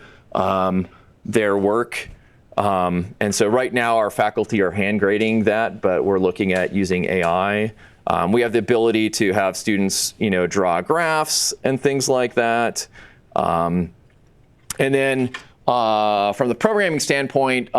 Speaker 2: their work. And so right now, our faculty are hand grading that, but we're looking at using AI. We have the ability to have students, draw graphs and things like that. And then from the programming standpoint,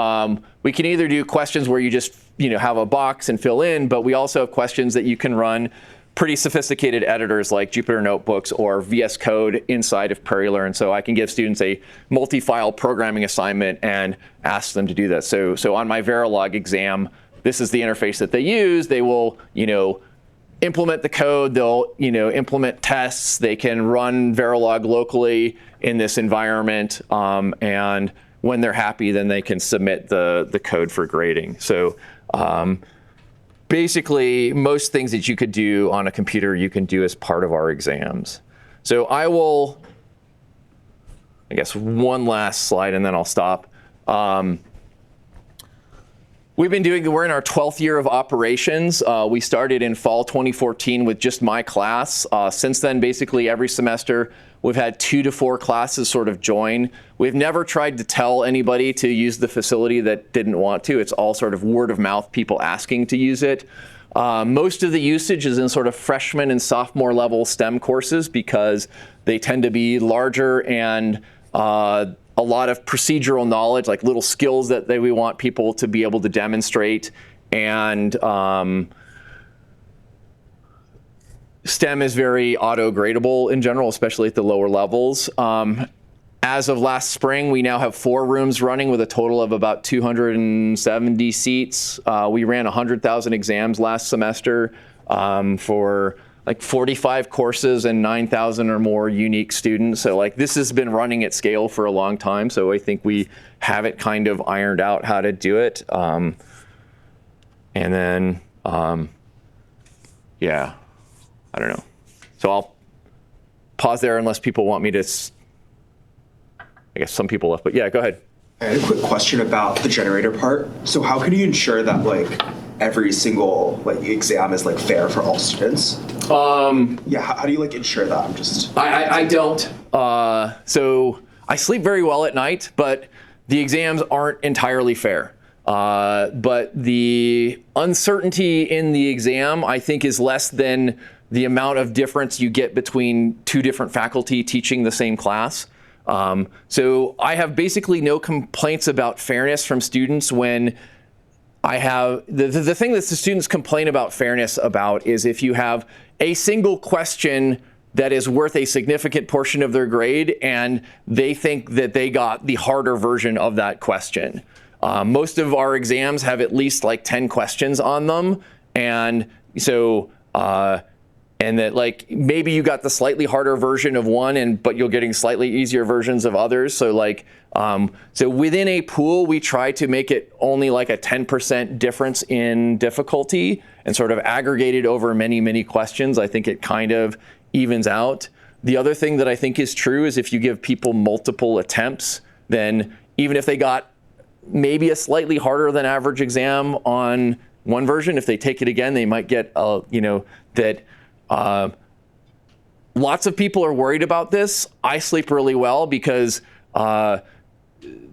Speaker 2: we can either do questions where you just, have a box and fill in, but we also have questions that you can run pretty sophisticated editors like Jupyter Notebooks or VS Code inside of PrairieLearn. So I can give students a multi-file programming assignment and ask them to do that. So on my Verilog exam, this is the interface that they use. They will, implement the code. They'll, implement tests. They can run Verilog locally in this environment. And when they're happy, then they can submit the code for grading. So basically, most things that you could do on a computer, you can do as part of our exams. So I will, I guess, one last slide, and then I'll stop. We're in our 12th year of operations. We started in fall 2014 with just my class. Since then, basically every semester, we've had 2 to 4 classes sort of join. We've never tried to tell anybody to use the facility that didn't want to. It's all sort of word of mouth, people asking to use it. Most of the usage is in sort of freshman and sophomore level STEM courses because they tend to be larger and a lot of procedural knowledge, like little skills that we want people to be able to demonstrate. And STEM is very auto-gradable in general, especially at the lower levels. As of last spring, we now have 4 rooms running with a total of about 270 seats. We ran 100,000 exams last semester for like 45 courses and 9,000 or more unique students. So like this has been running at scale for a long time. So I think we have it kind of ironed out how to do it. And then, yeah, I don't know. So I'll pause there unless people want me to, I guess some people left, but yeah, go ahead.
Speaker 9: I had a quick question about the generator part. So how can you ensure that like every single like exam is like fair for all students? Yeah, how do you like ensure that? I'm just
Speaker 2: I don't. So I sleep very well at night, but the exams aren't entirely fair. But the uncertainty in the exam, I think, is less than the amount of difference you get between 2 different faculty teaching the same class. So I have basically no complaints about fairness from students when I have, the thing that the students complain about fairness about is if you have a single question that is worth a significant portion of their grade and they think that they got the harder version of that question. Most of our exams have at least like 10 questions on them. And so, and that like maybe you got the slightly harder version of one but you're getting slightly easier versions of others. So like, so within a pool, we try to make it only like a 10% difference in difficulty and sort of aggregated over many, many questions. I think it kind of evens out. The other thing that I think is true is if you give people multiple attempts, then even if they got maybe a slightly harder than average exam on one version, if they take it again, they might get, that lots of people are worried about this. I sleep really well because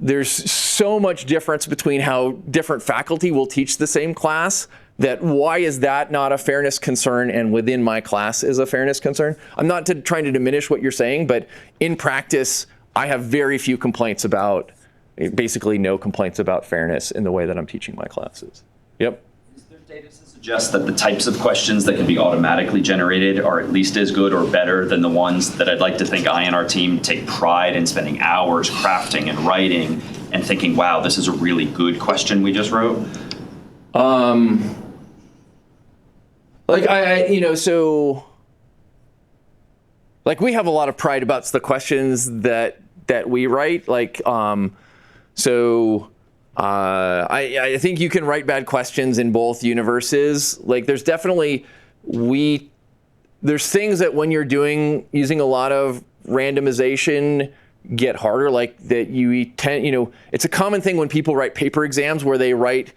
Speaker 2: there's so much difference between how different faculty will teach the same class that why is that not a fairness concern and within my class is a fairness concern? I'm not trying to diminish what you're saying, but in practice, I have very few complaints about, basically no complaints about fairness in the way that I'm teaching my classes. Yep.
Speaker 5: Is there data to suggest that the types of questions that can be automatically generated are at least as good or better than the ones that I'd like to think I and our team take pride in spending hours crafting and writing and thinking, wow, this is a really good question we just wrote?
Speaker 2: So like we have a lot of pride about the questions that we write. Like, I think you can write bad questions in both universes. Like there's definitely, there's things that when you're using a lot of randomization get harder, like that you tend, it's a common thing when people write paper exams where they write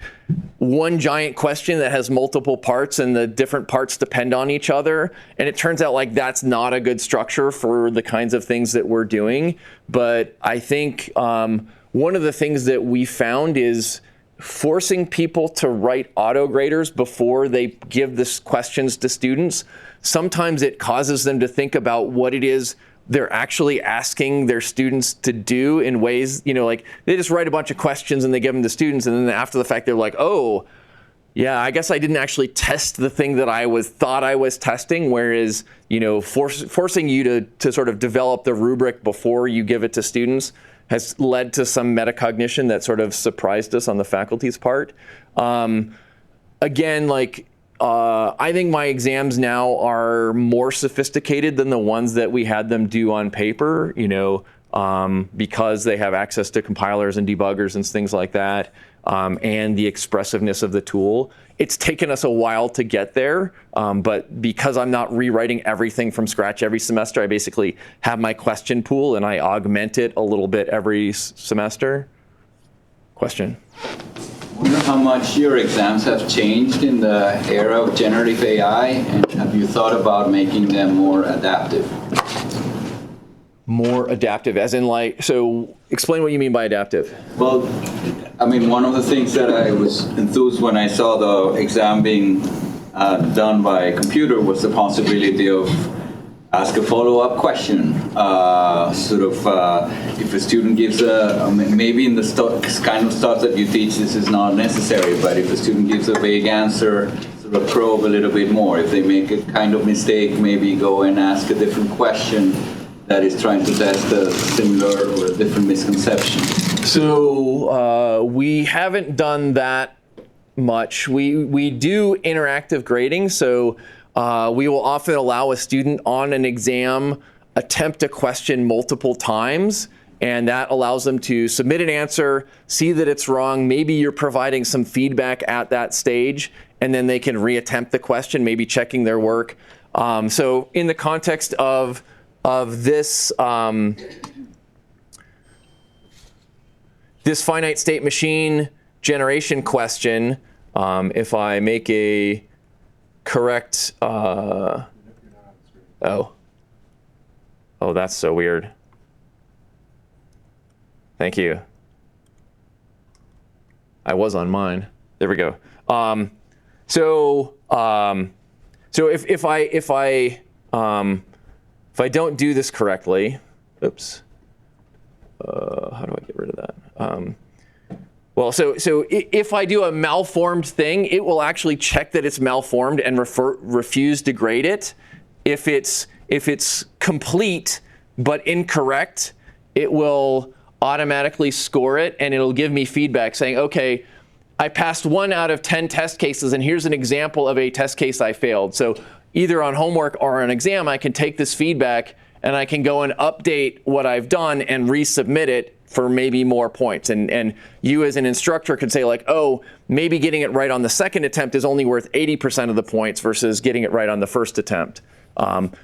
Speaker 2: one giant question that has multiple parts and the different parts depend on each other. And it turns out like that's not a good structure for the kinds of things that we're doing. But I think one of the things that we found is forcing people to write auto-graders before they give this questions to students. Sometimes it causes them to think about what it is they're actually asking their students to do in ways, like they just write a bunch of questions and they give them to students. And then after the fact, they're like, oh, Yeah, I guess I didn't actually test the thing that I thought I was testing, whereas, you know, forcing you to sort of develop the rubric before you give it to students has led to some metacognition that sort of surprised us on the faculty's part. Again, like, I think my exams now are more sophisticated than the ones that we had them do on paper, you know, because they have access to compilers and debuggers and things like that, and the expressiveness of the tool. It's taken us a while to get there, but because I'm not rewriting everything from scratch every semester, I basically have my question pool and I augment it a little bit every semester. Question?
Speaker 10: I wonder how much your exams have changed in the era of generative AI, and have you thought about making them more adaptive?
Speaker 2: More adaptive, as in like, so explain what you mean by adaptive.
Speaker 10: Well, I mean, one of the things that I was enthused when I saw the exam being done by a computer was the possibility of ask a follow-up question. If a student gives maybe in the kind of stuff that you teach, this is not necessary, but if a student gives a vague answer, sort of probe a little bit more. If they make a kind of mistake, maybe go and ask a different question that is trying to test a similar or a different misconception.
Speaker 2: So we haven't done that much. We do interactive grading, so we will often allow a student on an exam attempt a question multiple times, and that allows them to submit an answer, see that it's wrong, maybe you're providing some feedback at that stage, and then they can reattempt the question, maybe checking their work. So in the context of this this finite state machine generation question, if I make a correct, oh, that's so weird. Thank you. I was on mine. There we go. So if I don't do this correctly, oops. How do I get rid of that? Well, so if I do a malformed thing, it will actually check that it's malformed and refuse to grade it. If it's complete but incorrect, it will automatically score it, and it'll give me feedback saying, okay, I passed 1 out of 10 test cases, and here's an example of a test case I failed. So either on homework or on exam, I can take this feedback and I can go and update what I've done and resubmit it for maybe more points. And you as an instructor could say like, oh, maybe getting it right on the second attempt is only worth 80% of the points versus getting it right on the first attempt.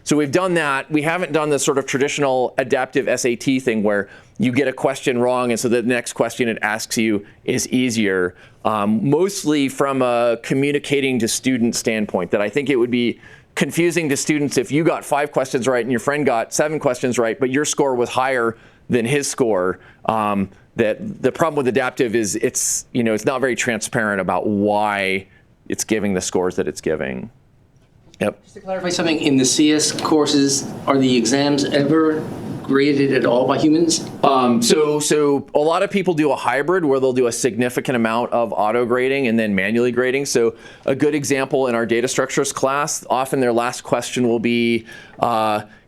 Speaker 2: So we've done that. We haven't done the sort of traditional adaptive SAT thing where you get a question wrong and so the next question it asks you is easier. Mostly from a communicating to student standpoint, that I think it would be confusing to students if you got 5 questions right and your friend got 7 questions right, but your score was higher than his score. That the problem with adaptive is it's not very transparent about why it's giving the scores that it's giving. Yep.
Speaker 11: Just to clarify something, in the CS courses, are the exams ever graded at all by humans?
Speaker 2: So a lot of people do a hybrid where they'll do a significant amount of auto grading and then manually grading. So a good example in our data structures class, often their last question will be,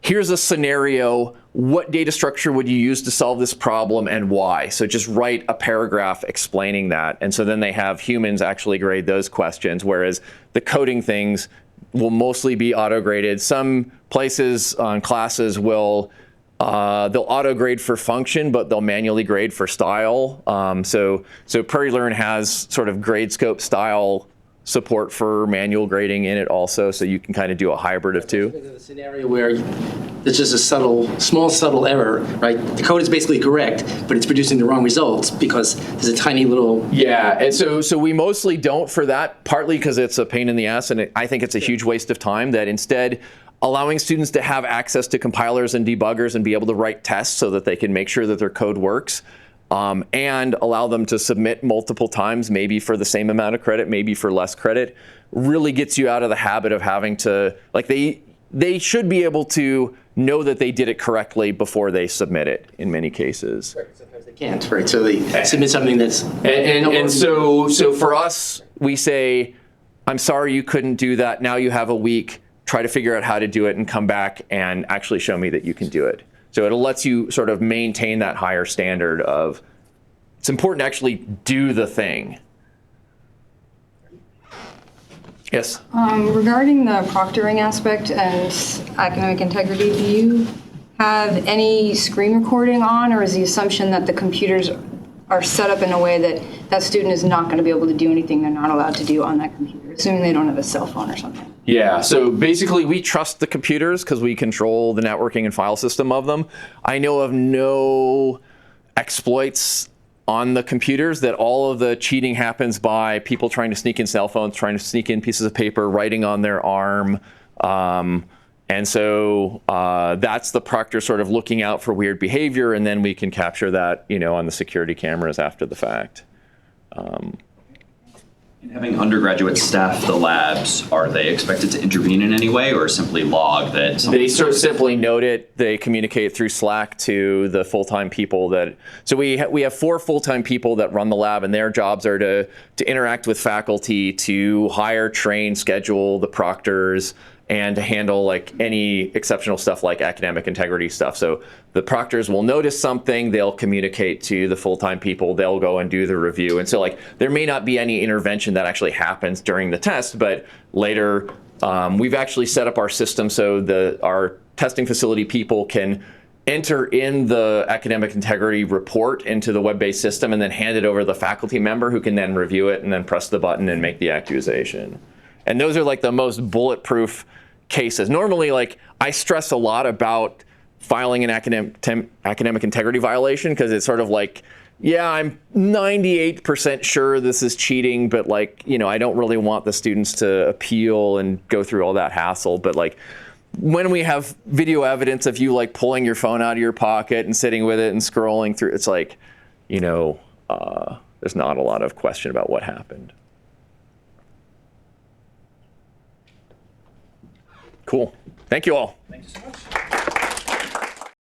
Speaker 2: here's a scenario, what data structure would you use to solve this problem and why? So just write a paragraph explaining that. And so then they have humans actually grade those questions, whereas the coding things will mostly be auto-graded. Some places on classes will they'll auto-grade for function, but they'll manually grade for style. So PrairieLearn has sort of grade scope style support for manual grading in it also, so you can kind of do a hybrid of two.
Speaker 11: There's a scenario where there's just a small subtle error, right? The code is basically correct, but it's producing the wrong results because there's a tiny little...
Speaker 2: Yeah, and so we mostly don't for that, partly because it's a pain in the ass, and I think it's a huge waste of time, that instead allowing students to have access to compilers and debuggers and be able to write tests so that they can make sure that their code works, and allow them to submit multiple times, maybe for the same amount of credit, maybe for less credit, really gets you out of the habit of having to, like, they should be able to know that they did it correctly before they submit it in many cases.
Speaker 11: Right, sometimes they can't, right? So they submit something that's
Speaker 2: And so for us, we say, I'm sorry you couldn't do that. Now you have a week. Try to figure out how to do it and come back and actually show me that you can do it. So it lets you sort of maintain that higher standard of, it's important to actually do the thing. Yes?
Speaker 12: Regarding the proctoring aspect and academic integrity, do you have any screen recording on, or is the assumption that the computers are set up in a way that that student is not going to be able to do anything they're not allowed to do on that computer, assuming they don't have a cell phone or something?
Speaker 2: Yeah, so basically we trust the computers because we control the networking and file system of them. I know of no exploits on the computers. That all of the cheating happens by people trying to sneak in cell phones, trying to sneak in pieces of paper, writing on their arm. And so that's the proctor sort of looking out for weird behavior, and then we can capture that, on the security cameras after the fact.
Speaker 5: Having undergraduate staff the labs, are they expected to intervene in any way, or simply log that?
Speaker 2: They sort of simply note it. They communicate through Slack to the full-time people that. So we have 4 full-time people that run the lab, and their jobs are to interact with faculty, to hire, train, schedule the proctors, and to handle like any exceptional stuff like academic integrity stuff. So the proctors will notice something, they'll communicate to the full-time people, they'll go and do the review. And so like there may not be any intervention that actually happens during the test, but later we've actually set up our system so our testing facility people can enter in the academic integrity report into the web-based system and then hand it over to the faculty member who can then review it and then press the button and make the accusation. And those are like the most bulletproof cases. Normally, like I stress a lot about filing an academic integrity violation because it's sort of like, yeah, I'm 98% sure this is cheating, but like, I don't really want the students to appeal and go through all that hassle. But like when we have video evidence of you like pulling your phone out of your pocket and sitting with it and scrolling through, it's like, there's not a lot of question about what happened. Cool. Thank you all.
Speaker 5: Thank you so much.